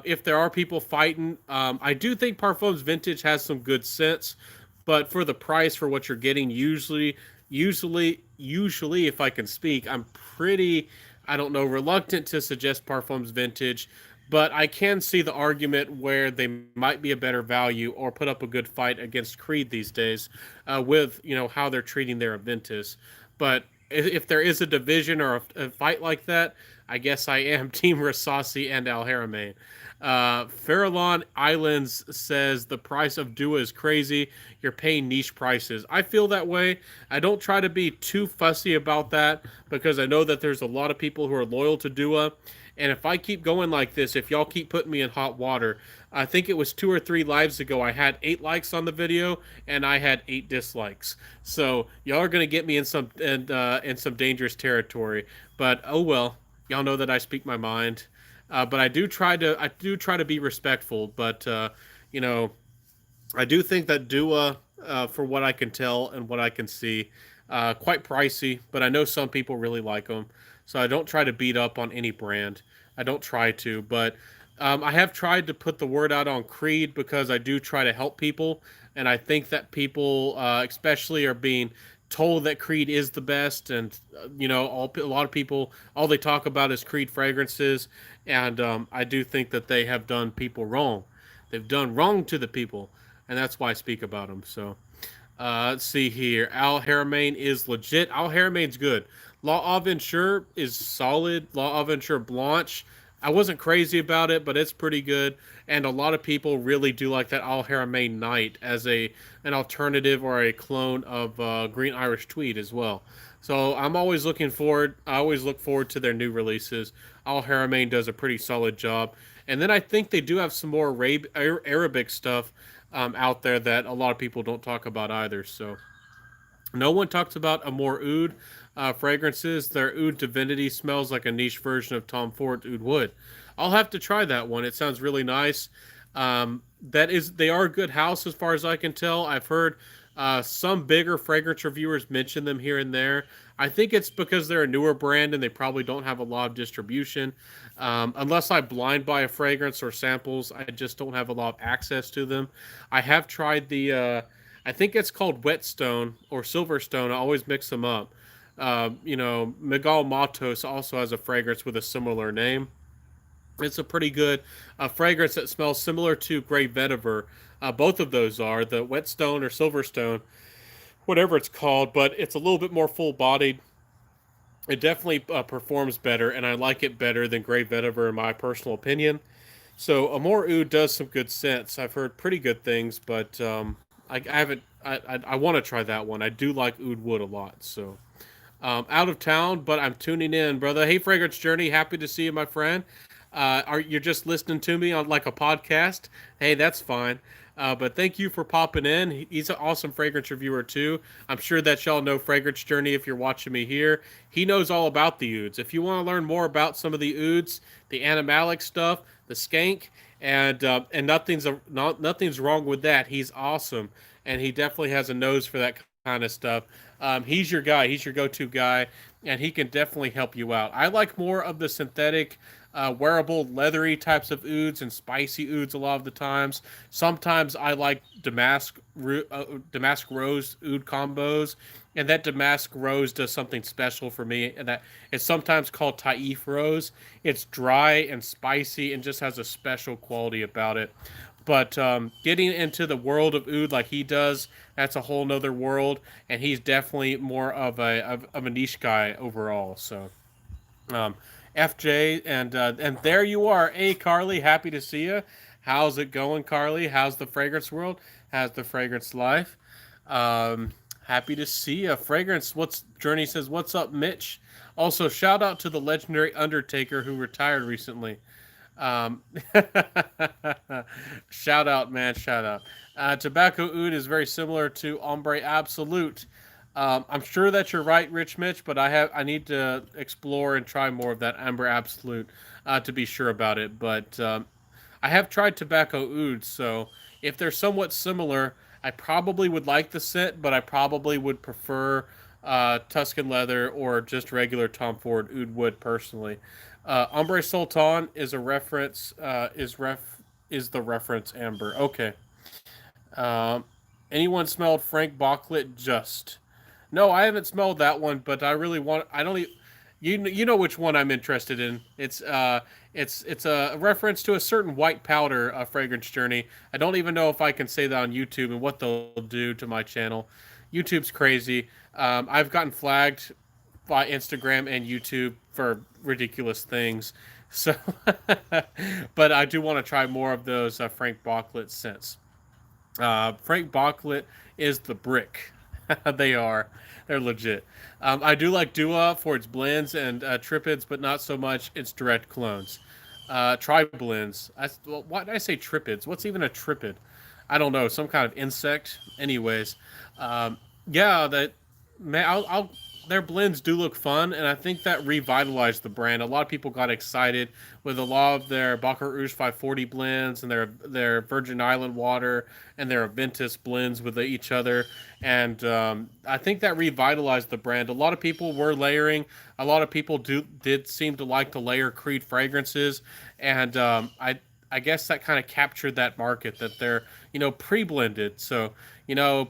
If there are people fighting, I do think Parfums Vintage has some good scents, but for the price for what you're getting, usually, if I can speak, I'm pretty, I don't know, reluctant to suggest Parfums Vintage, but I can see the argument where they might be a better value or put up a good fight against Creed these days, with how they're treating their Aventus. But if there is a division or a fight like that, I guess I am Team Rasasi and Al Haramain. Farallon Islands says the price of Dua is crazy. You're paying niche prices. I feel that way. I don't try to be too fussy about that because I know that there's a lot of people who are loyal to Dua. And if I keep going like this, if y'all keep putting me in hot water, I think it was 2 or 3 lives ago, I had 8 likes on the video and I had 8 dislikes. So y'all are gonna get me in some dangerous territory. But oh well, y'all know that I speak my mind. But I do try to be respectful. But you know, I do think that Dua, for what I can tell and what I can see, quite pricey. But I know some people really like them, so I don't try to beat up on any brand. I don't try to, but I have tried to put the word out on Creed because I do try to help people, and I think that people, especially, are being told that Creed is the best, and a lot of people, all they talk about is Creed fragrances, and I do think that they have done people wrong. They've done wrong to the people, and that's why I speak about them. So let's see here. Al Haramain is legit. Al Haramain's good. La Aventure is solid. La Aventure Blanche, I wasn't crazy about it, but it's pretty good. And a lot of people really do like that Al Haramain Night as an alternative or a clone of Green Irish Tweed as well. So I'm always looking forward. I always look forward to their new releases. Al Haramain does a pretty solid job. And then I think they do have some more Arabic stuff out there that a lot of people don't talk about either. So no one talks about Amor Oud fragrances. Their Oud Divinity smells like a niche version of Tom Ford Oud Wood. I'll have to try that one. It sounds really nice. They are a good house as far as I can tell. I've heard some bigger fragrance reviewers mention them here and there. I think it's because they're a newer brand and they probably don't have a lot of distribution. Unless I blind buy a fragrance or samples, I just don't have a lot of access to them. I have tried I think it's called Whetstone or Silverstone. I always mix them up. Miguel Matos also has a fragrance with a similar name. It's a pretty good fragrance that smells similar to Grey Vetiver. Both of those are the Whetstone or Silverstone, whatever it's called, but it's a little bit more full bodied. It definitely performs better, and I like it better than Grey Vetiver in my personal opinion. So Amor Oud does some good scents. I've heard pretty good things, but I haven't. I want to try that one. I do like Oud Wood a lot. So out of town, but I'm tuning in, brother. Hey, Fragrance Journey, happy to see you, my friend. Are you're just listening to me on like a podcast? Hey, that's fine. But thank you for popping in. He's an awesome fragrance reviewer too. I'm sure that y'all know Fragrance Journey if you're watching me here. He knows all about the ouds. If you want to learn more about some of the ouds, the animalic stuff, the skank, and nothing's wrong with that. He's awesome, and he definitely has a nose for that kind of stuff. He's your guy. He's your go-to guy, and he can definitely help you out. I like more of the synthetic, wearable, leathery types of ouds and spicy ouds a lot of the times. Sometimes I like Damask Rose oud combos, and that Damask Rose does something special for me. And that it's sometimes called Taif Rose. It's dry and spicy and just has a special quality about it. But getting into the world of oud like he does, that's a whole nother world, and he's definitely more of a niche guy overall. So, um, FJ, and there you are. Hey, Carly, happy to see you. How's it going, Carly? How's the fragrance world? How's the fragrance life? Um, Happy to see you. Fragrance. What's Journey says? What's up, Mitch? Also, shout out to the legendary Undertaker who retired recently. Um, Shout out, man. Shout out. Tobacco Oud is very similar to Ombre Absolute. I'm sure that you're right, Rich Mitch, but I need to explore and try more of that Amber Absolute to be sure about it. But I have tried Tobacco Oud, so if they're somewhat similar, I probably would like the scent, but I probably would prefer Tuscan Leather or just regular Tom Ford Oud Wood personally. Ombre Sultan is a reference. Is the reference amber? Okay. Um, Anyone smelled Frank Bachlet? Just no, I haven't smelled that one, but I really want. I don't. You know which one I'm interested in. It's a reference to a certain white powder fragrance journey. I don't even know if I can say that on YouTube and what they'll do to my channel. YouTube's crazy. I've gotten flagged by Instagram and YouTube for ridiculous things. So, but I do want to try more of those Frank Bachlet scents. Frank Bachlet is the brick. They are. They're legit. I do like Dua for its blends and tripids, but not so much its direct clones. Try blends. Well, why did I say tripids? What's even a tripid? I don't know. Some kind of insect. Anyways, yeah, that man. Their blends do look fun, and I think that revitalized the brand. A lot of people got excited with a lot of their Baccarat Rouge 540 blends and their Virgin Island water and their Aventus blends with each other. And I think that revitalized the brand. A lot of people were layering. A lot of people did seem to like to layer Creed fragrances, and I guess that kind of captured that market that they're pre-blended. So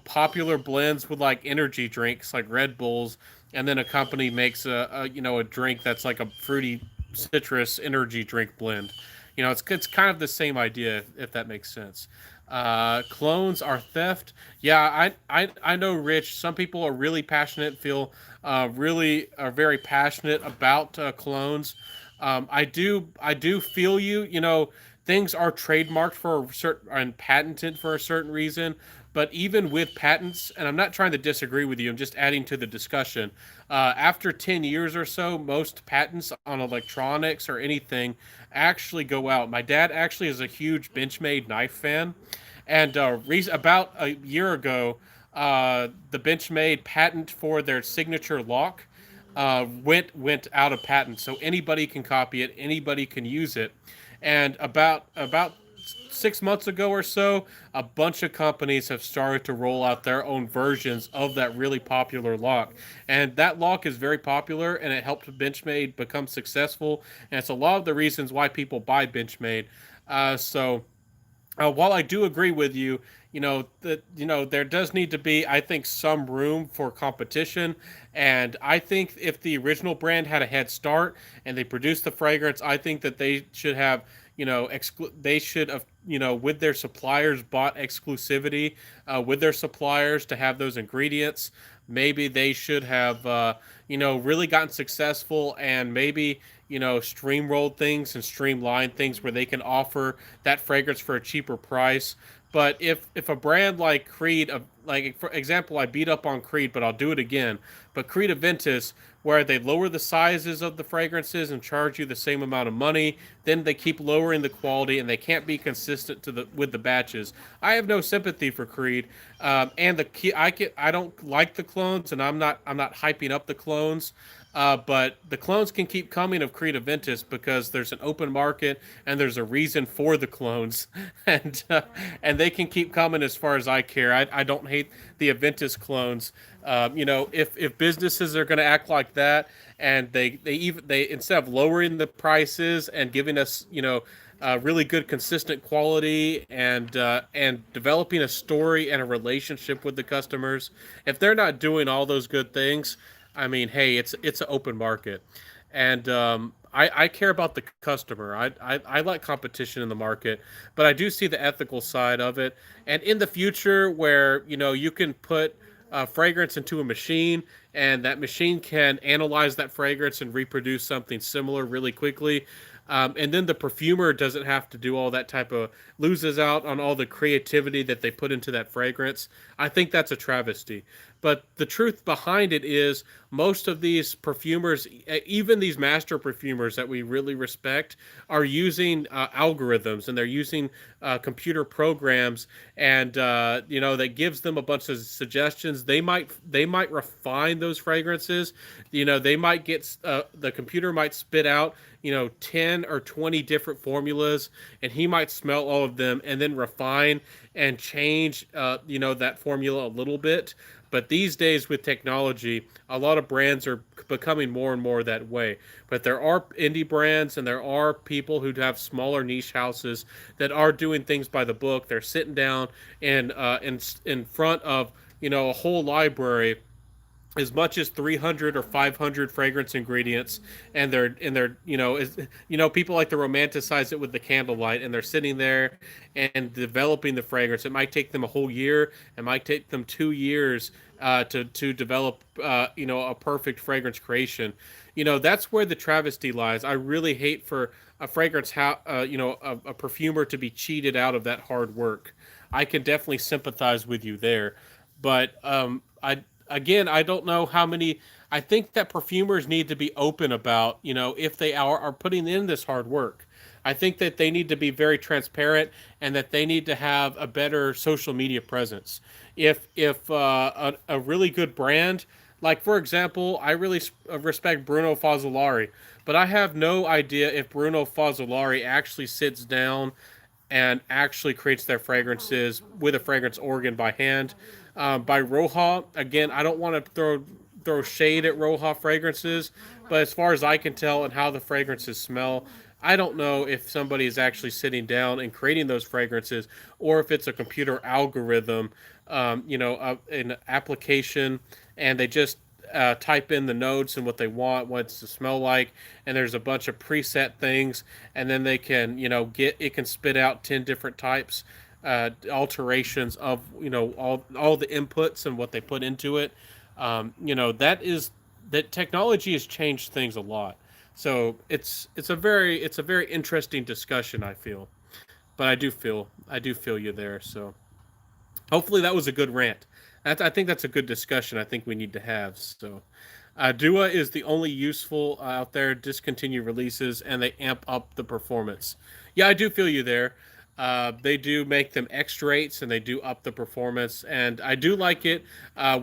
popular blends with like energy drinks like Red Bulls, and then a company makes a drink that's like a fruity citrus energy drink blend. It's kind of the same idea if that makes sense. Clones are theft. Yeah, I know, Rich. Some people are really passionate, really are very passionate about clones. I do feel you. Things are trademarked for a certain and patented for a certain reason. But even with patents, and I'm not trying to disagree with you, I'm just adding to the discussion. After 10 years or so, most patents on electronics or anything actually go out. My dad actually is a huge Benchmade knife fan, and about a year ago, the Benchmade patent for their signature lock went out of patent, so anybody can copy it, anybody can use it. And about 6 months ago or so, a bunch of companies have started to roll out their own versions of that really popular lock. And that lock is very popular, and it helped Benchmade become successful. And it's a lot of the reasons why people buy Benchmade. So while I do agree with you, that there does need to be, I think, some room for competition. And I think if the original brand had a head start and they produced the fragrance, I think that they should have, they should have, with their suppliers, bought exclusivity with their suppliers to have those ingredients. Maybe they should have, really gotten successful, and maybe streamrolled things and streamlined things where they can offer that fragrance for a cheaper price. But if a brand like Creed, like for example, I beat up on Creed, but I'll do it again. But Creed Aventus, where they lower the sizes of the fragrances and charge you the same amount of money, then they keep lowering the quality and they can't be consistent with the batches. I have no sympathy for Creed, and I don't like the clones, and I'm not hyping up the clones. But the clones can keep coming of Creed Aventus because there's an open market and there's a reason for the clones, and they can keep coming as far as I care. I don't hate the Aventus clones. If businesses are going to act like that, and they instead of lowering the prices and giving us really good consistent quality and developing a story and a relationship with the customers, if they're not doing all those good things, I mean, hey, it's an open market, and I care about the customer. I like competition in the market, but I do see the ethical side of it. And in the future, where you can put fragrance into a machine, and that machine can analyze that fragrance and reproduce something similar really quickly. And then the perfumer doesn't have to do all that type of loses out on all the creativity that they put into that fragrance. I think that's a travesty. But the truth behind it is most of these perfumers, even these master perfumers that we really respect, are using algorithms, and they're using computer programs, and that gives them a bunch of suggestions. They might refine those fragrances. They might get the computer might spit out 10 or 20 different formulas, and he might smell all of them and then refine and change that formula a little bit. But these days with technology, a lot of brands are becoming more and more that way. But there are indie brands and there are people who have smaller niche houses that are doing things by the book. They're sitting down and in front of a whole library, as much as 300 or 500 fragrance ingredients, and people like to romanticize it with the candlelight, and they're sitting there and developing the fragrance. It might take them a whole year. It might take them 2 years to develop a perfect fragrance creation. That's where the travesty lies. I really hate for a fragrance a perfumer to be cheated out of that hard work. I can definitely sympathize with you there, but I don't know how many. I think that perfumers need to be open about, if they are putting in this hard work. I think that they need to be very transparent, and that they need to have a better social media presence. If a really good brand, like for example, I really respect Bruno Fazzolari, but I have no idea if Bruno Fazzolari actually sits down and actually creates their fragrances with a fragrance organ by hand. By Roja, again, I don't want to throw shade at Roja fragrances, but as far as I can tell and how the fragrances smell, I don't know if somebody is actually sitting down and creating those fragrances, or if it's a computer algorithm, an application, and they just type in the notes and what they want, what it's to smell like, and there's a bunch of preset things, and then they can, it can spit out 10 different types, alterations of, all the inputs and what they put into it. That technology has changed things a lot. So it's a very interesting discussion, I feel. But I do feel you there. So hopefully that was a good rant. I think that's a good discussion. I think we need to have. So, Dua is the only useful out there. Discontinue releases, and they amp up the performance. Yeah, I do feel you there. They do make them X-rates, and they do up the performance. And I do like it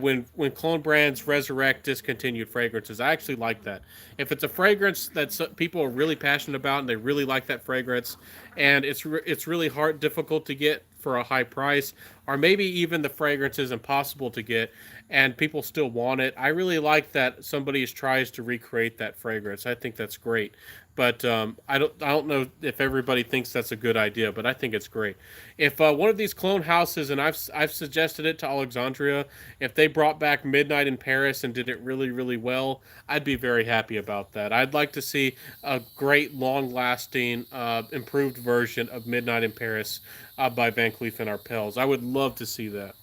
when clone brands resurrect discontinued fragrances. I actually like that. If it's a fragrance that people are really passionate about and they really like that fragrance, and it's really difficult to get for a high price, or maybe even the fragrance is impossible to get and people still want it. I really like that somebody tries to recreate that fragrance. I think that's great. But I don't know if everybody thinks that's a good idea, but I think it's great. If one of these clone houses, and I've suggested it to Alexandria, if they brought back Midnight in Paris and did it really really well, I'd be very happy about that. I'd like to see a great long lasting improved version of Midnight in Paris by Van Cleef and Arpels. I would love to see that.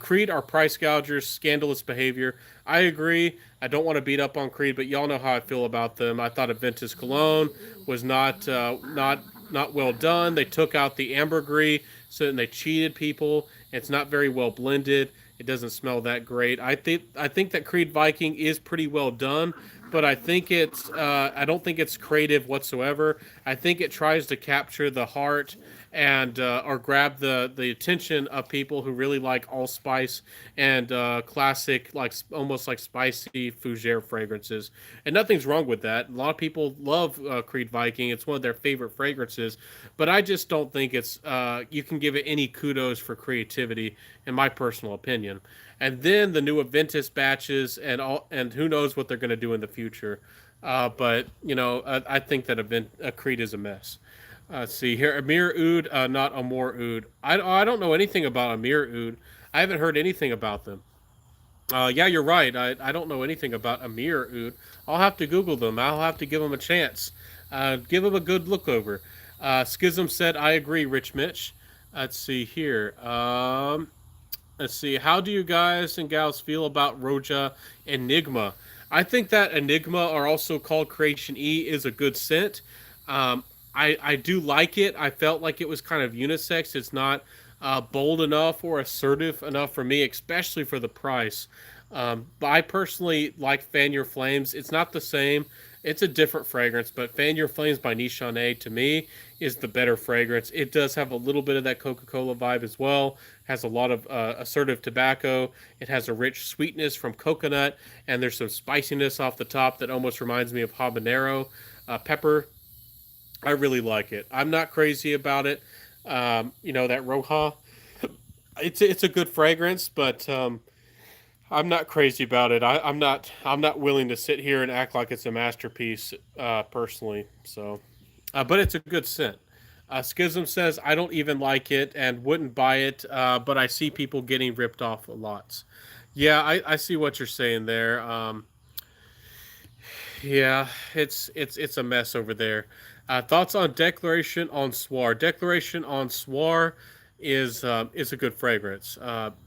Creed are price gougers, scandalous behavior. I agree. I don't want to beat up on Creed, but y'all know how I feel about them. I thought Aventus Cologne was not well done. They took out the ambergris, so they cheated people. It's not very well blended. It doesn't smell that great. I think that Creed Viking is pretty well done, but I think it's I don't think it's creative whatsoever. I think it tries to capture the heart and or grab the attention of people who really like allspice and classic like almost like spicy fougere fragrances. And nothing's wrong with that. A lot of people love Creed Viking. It's one of their favorite fragrances, but I just don't think it's you can give it any kudos for creativity in my personal opinion. And then the new Aventus batches and who knows what they're going to do in the future. But you know, I think that Creed is a mess. Let's see here, Amir Oud, not Amor Oud. I don't know anything about Amir Oud. I haven't heard anything about them. Yeah, you're right. I don't know anything about Amir Oud. I'll have to Google them. I'll have to give them a chance. Give them a good look over. Schism said, I agree, Rich Mitch. Let's see here. Let's see. How do you guys and gals feel about Roja Enigma? I think that Enigma, or also called Creation E, is a good scent. I do like it. I felt like it was kind of unisex. It's not bold enough or assertive enough for me, especially for the price. But I personally like Fan Your Flames. It's not the same. It's a different fragrance, but Fan Your Flames by Nishane to me is the better fragrance. It does have a little bit of that Coca-Cola vibe as well. Has a lot of assertive tobacco. It has a rich sweetness from coconut, and there's some spiciness off the top that almost reminds me of habanero pepper. I really like it. I'm not crazy about it. You know that Roja. It's a good fragrance, but I'm not crazy about it. I'm not willing to sit here and act like it's a masterpiece personally. So, but it's a good scent. Schism says I don't even like it and wouldn't buy it, but I see people getting ripped off a lot. Yeah, I see what you're saying there. Yeah, it's a mess over there. Thoughts on Declaration on Soir? Declaration on Soir is a good fragrance.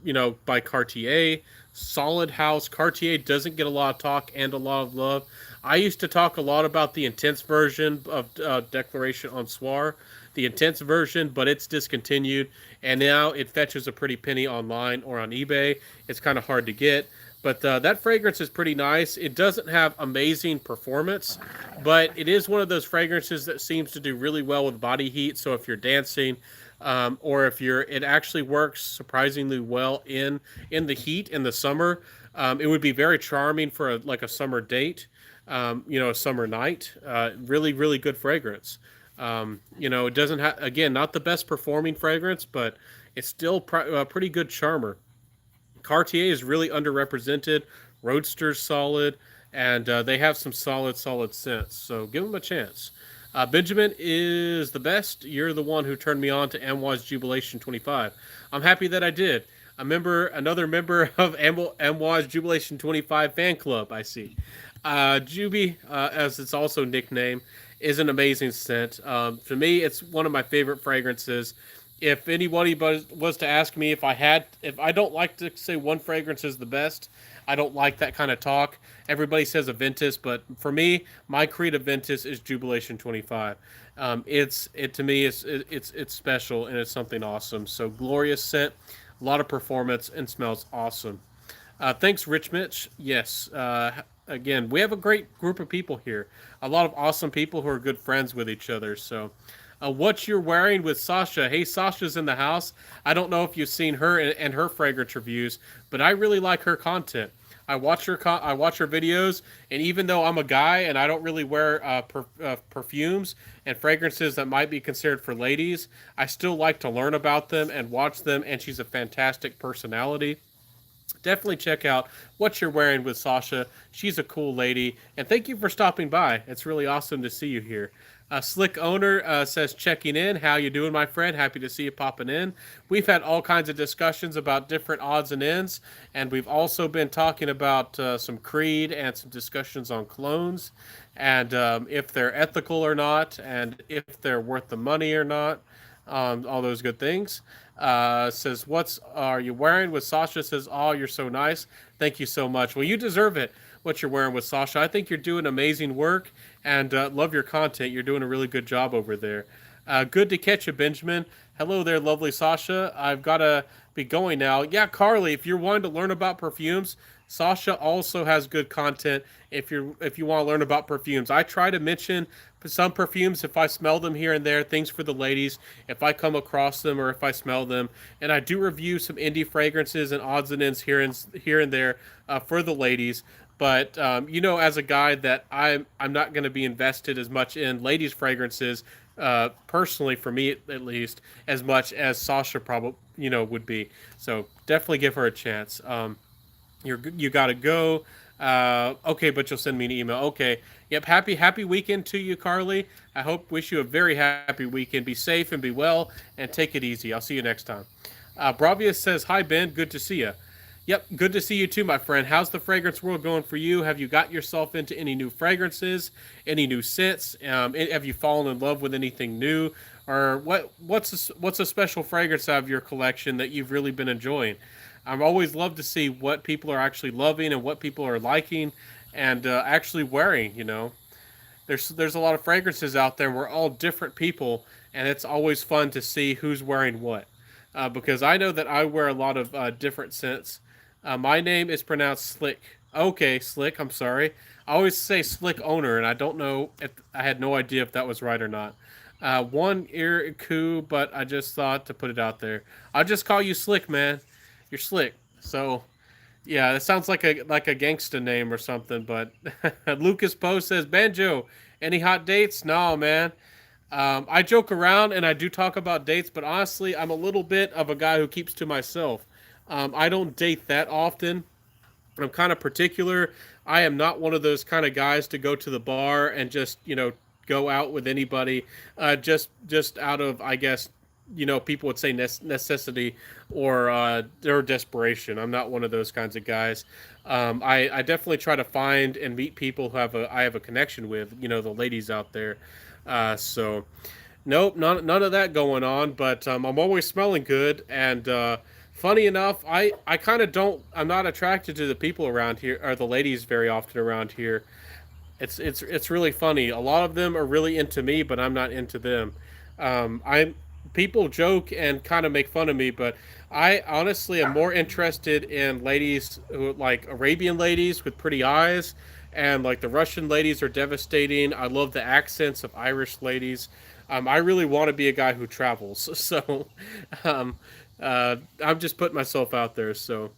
You know, by Cartier, solid house. Cartier doesn't get a lot of talk and a lot of love. I used to talk a lot about the intense version of Declaration on Soir, the intense version, but it's discontinued, and now it fetches a pretty penny online or on eBay. It's kind of hard to get. But that fragrance is pretty nice. It doesn't have amazing performance, but it is one of those fragrances that seems to do really well with body heat. So if you're dancing, or if you're, it actually works surprisingly well in the heat in the summer. It would be very charming for like a summer date, you know, a summer night. Really, really good fragrance. You know, it doesn't have again not the best performing fragrance, but it's still a pretty good charmer. Cartier is really underrepresented. Roadster's solid, and they have some solid scents. So give them a chance. Benjamin is the best. You're the one who turned me on to Amouage Jubilation 25. I'm happy that I did. Another member of Amouage Jubilation 25 fan club. I see. Juby, as it's also nicknamed, is an amazing scent. To me, it's one of my favorite fragrances. If anybody was to ask me if I don't like to say one fragrance is the best, I don't like that kind of talk. Everybody says Aventus, but for me, my creed Aventus is Jubilation 25. It to me it's special and it's something awesome. So glorious scent, a lot of performance, and smells awesome. Thanks, Rich Mitch. Yes. Again, we have a great group of people here. A lot of awesome people who are good friends with each other. So, what you're wearing with Sasha? Hey, Sasha's in the house. I don't know if you've seen her and her fragrance reviews, but I really like her content. I watch her videos, and even though I'm a guy and I don't really wear perfumes and fragrances that might be considered for ladies, I still like to learn about them and watch them. And she's a fantastic personality. Definitely check out what you're wearing with Sasha. She's a cool lady. And thank you for stopping by. It's really awesome to see you here. Slick Owner says, checking in. How you doing, my friend? Happy to see you popping in. We've had all kinds of discussions about different odds and ends. And we've also been talking about some Creed and some discussions on clones. And if they're ethical or not. And if they're worth the money or not. All those good things. Says, what are you wearing with Sasha? Says, oh, you're so nice. Thank you so much. Well, you deserve it, what you're wearing with Sasha. I think you're doing amazing work and love your content. You're doing a really good job over there. Good to catch you, Benjamin. Hello there, lovely Sasha. I've got to be going now. Yeah, Carly, if you're wanting to learn about perfumes, Sasha also has good content if you want to learn about perfumes. I try to mention some perfumes if I smell them here and there, things for the ladies, if I come across them or if I smell them. And I do review some indie fragrances and odds and ends here and there for the ladies. But as a guy that I'm not going to be invested as much in ladies' fragrances, personally for me at least, as much as Sasha probably would be. So definitely give her a chance. You gotta go. Okay, but you'll send me an email. Okay. Yep. Happy weekend to you, Carly. I hope wish you a very happy weekend. Be safe and be well, and take it easy. I'll see you next time. Bravius says, "Hi Ben, good to see you." Yep, good to see you too, my friend. How's the fragrance world going for you? Have you got yourself into any new fragrances, any new scents? Have you fallen in love with anything new, or what's a special fragrance out of your collection that you've really been enjoying? I've always loved to see what people are actually loving and what people are liking and actually wearing. There's a lot of fragrances out there. We're all different people, and it's always fun to see who's wearing what. Because I know that I wear a lot of different scents. My name is pronounced Slick. Okay, Slick. I'm sorry. I always say Slick Owner, and I don't know if I had no idea if that was right or not. One ear coup, but I just thought to put it out there. I'll just call you Slick, man. You're Slick. So yeah, it sounds like a gangsta name or something. But Lucas Poe says, Banjo, any hot dates? No, man. I joke around and I do talk about dates, but honestly, I'm a little bit of a guy who keeps to myself. I don't date that often. I'm kind of particular. I am not one of those kind of guys to go to the bar and just go out with anybody, just out of, I guess, people would say necessity or desperation. I'm not one of those kinds of guys. I definitely try to find and meet people who I have a connection with. The ladies out there. So, nope, none of that going on. But I'm always smelling good, and funny enough, I kind of don't. I'm not attracted to the people around here or the ladies very often around here. It's really funny. A lot of them are really into me, but I'm not into them. I'm People joke and kind of make fun of me, but I honestly am more interested in ladies who like Arabian ladies with pretty eyes, and like the Russian ladies are devastating. I love the accents of Irish ladies. I really want to be a guy who travels, so um, I'm just putting myself out there. So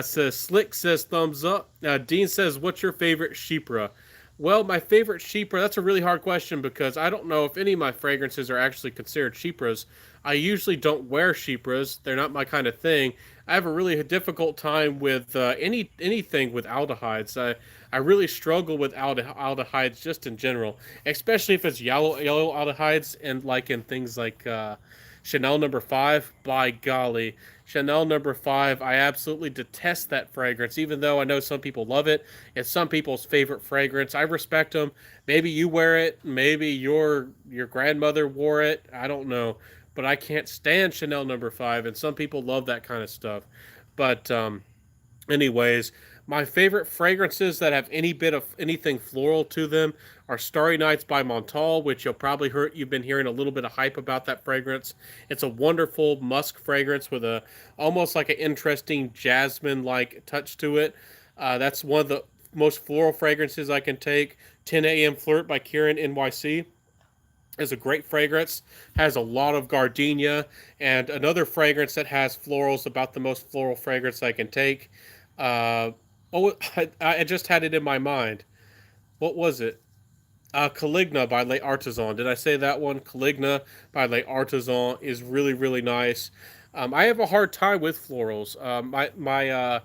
says Slick says thumbs up. Dean says, "What's your favorite Shipra?" Well, my favorite Shipra, that's a really hard question because I don't know if any of my fragrances are actually considered Shipras. I usually don't wear Shipras. They're not my kind of thing. I have a really difficult time with anything with aldehydes. I really struggle with aldehydes just in general, especially if it's yellow aldehydes and like in things like Chanel number 5. By golly, Chanel number 5, I absolutely detest that fragrance, even though I know some people love it. It's some people's favorite fragrance. I respect them. Maybe you wear it. Maybe your grandmother wore it. I don't know. But I can't stand Chanel number 5, and some people love that kind of stuff. But anyways, my favorite fragrances that have any bit of anything floral to them are Starry Nights by Montal, which you've been hearing a little bit of hype about that fragrance. It's a wonderful musk fragrance with a almost like an interesting jasmine like touch to it. That's one of the most floral fragrances I can take. 10 a.m. Flirt by Kieran NYC is a great fragrance, has a lot of gardenia, and another fragrance that has florals, about the most floral fragrance I can take. Uh, I just had it in my mind. What was it? Caligna by Les Artisans. Did I say that one? Caligna by Les Artisans is really, really nice. I have a hard time with florals. My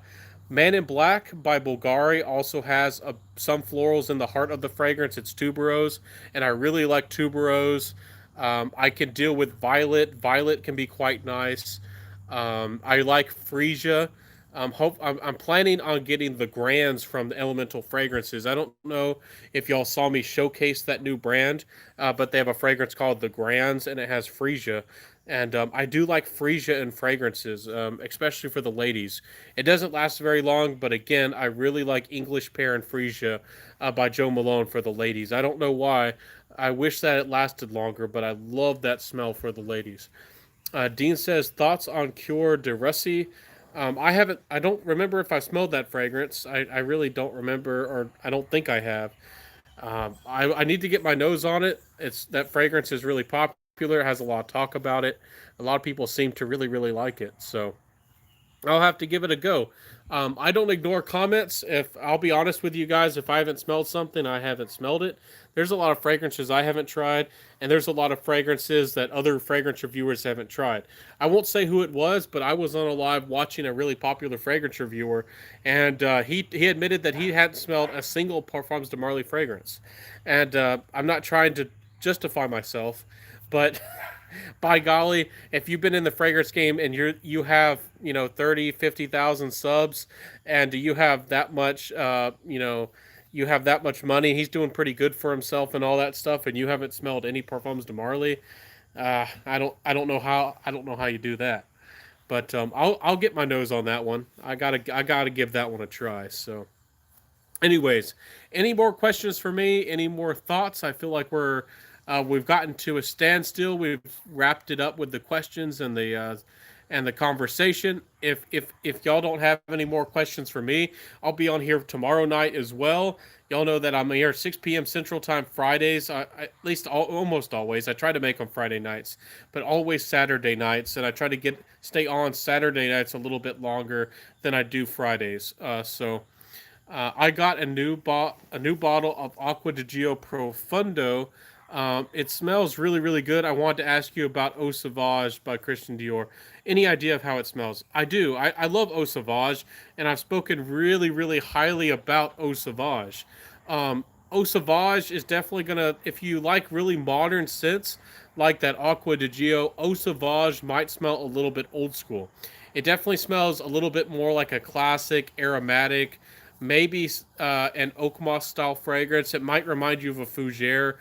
Man in Black by Bulgari also has some florals in the heart of the fragrance. It's tuberose, and I really like tuberose. I can deal with violet. Violet can be quite nice. I like freesia. I'm planning on getting the Grands from the Elemental Fragrances. I don't know if y'all saw me showcase that new brand, but they have a fragrance called the Grands, and it has freesia. And I do like freesia in fragrances, especially for the ladies. It doesn't last very long, but again, I really like English Pear and Freesia by Joe Malone for the ladies. I don't know why. I wish that it lasted longer, but I love that smell for the ladies. Dean says, thoughts on Cure de Russie? I don't remember if I smelled that fragrance. I really don't remember, or I don't think I have. I need to get my nose on it. It's that fragrance is really popular. It has a lot of talk about it. A lot of people seem to really, really like it. So I'll have to give it a go. I don't ignore comments. If I'll be honest with you guys, if I haven't smelled something, I haven't smelled it. There's a lot of fragrances I haven't tried, and there's a lot of fragrances that other fragrance reviewers haven't tried. I won't say who it was, but I was on a live watching a really popular fragrance reviewer, and he admitted that he hadn't smelled a single Parfums de Marly fragrance. And I'm not trying to justify myself, but by golly, if you've been in the fragrance game and you have 30, 50,000 subs, and you have that much you have that much money, he's doing pretty good for himself and all that stuff, and you haven't smelled any Parfums de Marly. I don't know how you do that. But I'll get my nose on that one. I gotta give that one a try. So anyways, any more questions for me? Any more thoughts? I feel like we've gotten to a standstill. We've wrapped it up with the questions and the conversation. If y'all don't have any more questions for me, I'll be on here tomorrow night as well. Y'all know that I'm here 6 p.m. Central Time Fridays. At least almost always. I try to make them Friday nights, but always Saturday nights, and I try to stay on Saturday nights a little bit longer than I do Fridays. I got a new bottle of Acqua di Gio Profondo. It smells really, really good. I wanted to ask you about Eau Sauvage by Christian Dior. Any idea of how it smells? I do. I love Eau Sauvage, and I've spoken really, really highly about Eau Sauvage. Eau Sauvage is definitely gonna, if you like really modern scents, like that Acqua di Gio, Eau Sauvage might smell a little bit old school. It definitely smells a little bit more like a classic aromatic, maybe an oak moss style fragrance. It might remind you of a fougere.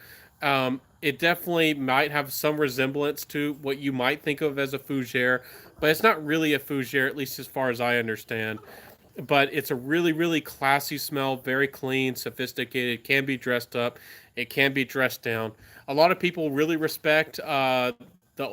It definitely might have some resemblance to what you might think of as a fougere, but it's not really a fougere, at least as far as I understand. But it's a really, really classy smell, very clean, sophisticated, can be dressed up, it can be dressed down. A lot of people really respect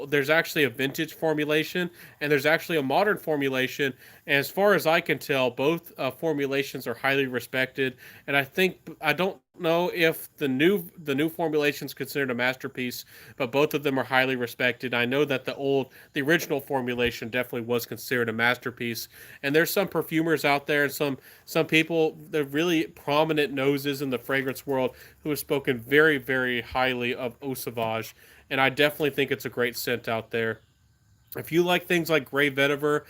there's actually a vintage formulation and there's actually a modern formulation. And as far as I can tell, both formulations are highly respected. And I don't know if the new formulation is considered a masterpiece, but both of them are highly respected. I know that the original formulation definitely was considered a masterpiece. And there's some perfumers out there and some people, the really prominent noses in the fragrance world, who have spoken very, very highly of Eau Sauvage, and I definitely think it's a great scent out there. If you like things like Grey Vetiver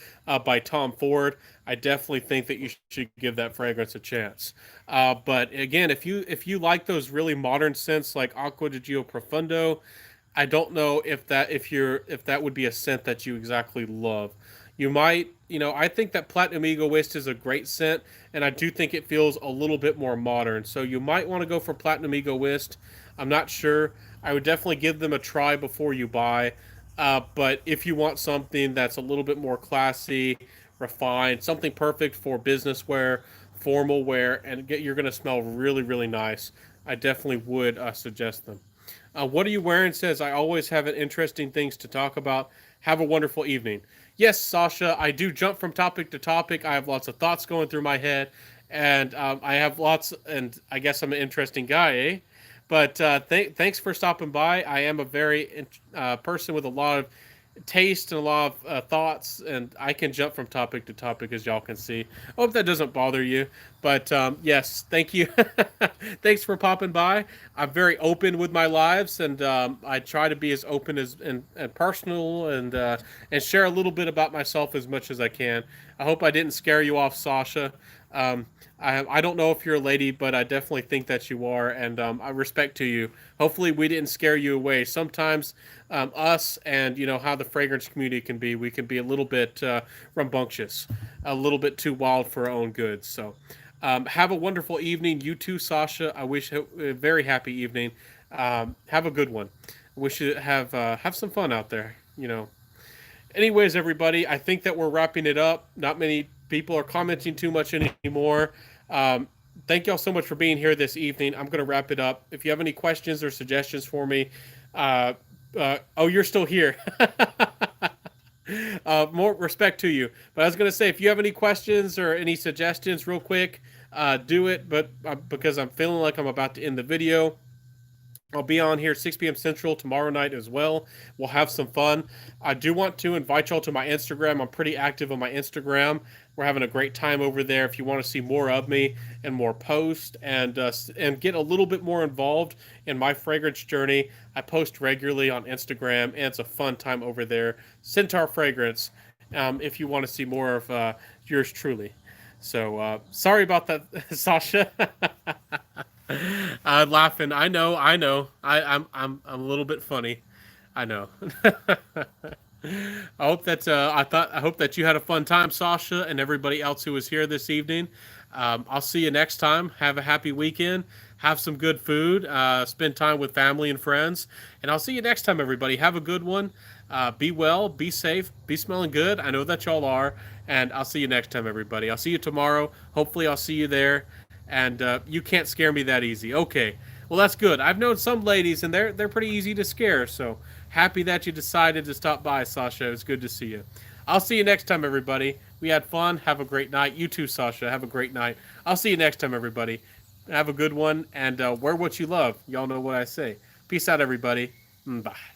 by Tom Ford, I definitely think that you should give that fragrance a chance. But again, if you like those really modern scents like Acqua di Gio Profondo, I don't know if that would be a scent that you exactly love. You might, I think that Platinum Egoist is a great scent, and I do think it feels a little bit more modern. So you might want to go for Platinum Egoist. I'm not sure. I would definitely give them a try before you buy. But if you want something that's a little bit more classy, refined, something perfect for business wear, formal wear, and you're going to smell really, really nice, I definitely would suggest them. What are you wearing? Says, I always have an interesting things to talk about. Have a wonderful evening. Yes, Sasha, I do jump from topic to topic. I have lots of thoughts going through my head, and I have lots, and I guess I'm an interesting guy, eh? But thanks for stopping by. I am a very person with a lot of taste and a lot of thoughts, and I can jump from topic to topic, as y'all can see. I hope that doesn't bother you. But yes, thank you. Thanks for popping by. I'm very open with my lives, and I try to be as open and personal and share a little bit about myself as much as I can. I hope I didn't scare you off, Sasha. Um, I don't know if you're a lady, but I definitely think that you are, and I respect to you. Hopefully, we didn't scare you away. Sometimes us and how the fragrance community can be, we can be a little bit rambunctious, a little bit too wild for our own good. So, have a wonderful evening. You too, Sasha. I wish a very happy evening. Have a good one. I wish you have some fun out there. Anyways, everybody, I think that we're wrapping it up. Not many people are commenting too much anymore. Thank y'all so much for being here this evening. I'm going to wrap it up. If you have any questions or suggestions for me, oh, you're still here. More respect to you. But I was gonna say, if you have any questions or any suggestions, real quick, do it. But because I'm feeling like I'm about to end the video, I'll be on here 6 p.m. Central tomorrow night as well. We'll have some fun. I do want to invite y'all to my Instagram. I'm pretty active on my Instagram. We're having a great time over there. If you want to see more of me and more posts and get a little bit more involved in my fragrance journey, I post regularly on Instagram, and it's a fun time over there. Centaur Fragrance. If you want to see more of yours truly. So sorry about that, Sasha. Laughing. I know. I'm a little bit funny. I know. I hope that you had a fun time, Sasha, and everybody else who was here this evening. I'll see you next time. Have a happy weekend. Have some good food. Spend time with family and friends. And I'll see you next time, everybody. Have a good one. Be well. Be safe. Be smelling good. I know that y'all are. And I'll see you next time, everybody. I'll see you tomorrow. Hopefully, I'll see you there. And you can't scare me that easy. Okay. Well, that's good. I've known some ladies, and they're pretty easy to scare. So happy that you decided to stop by, Sasha. It's good to see you. I'll see you next time, everybody. We had fun. Have a great night. You too, Sasha. Have a great night. I'll see you next time, everybody. Have a good one, and wear what you love. Y'all know what I say. Peace out, everybody. Bye.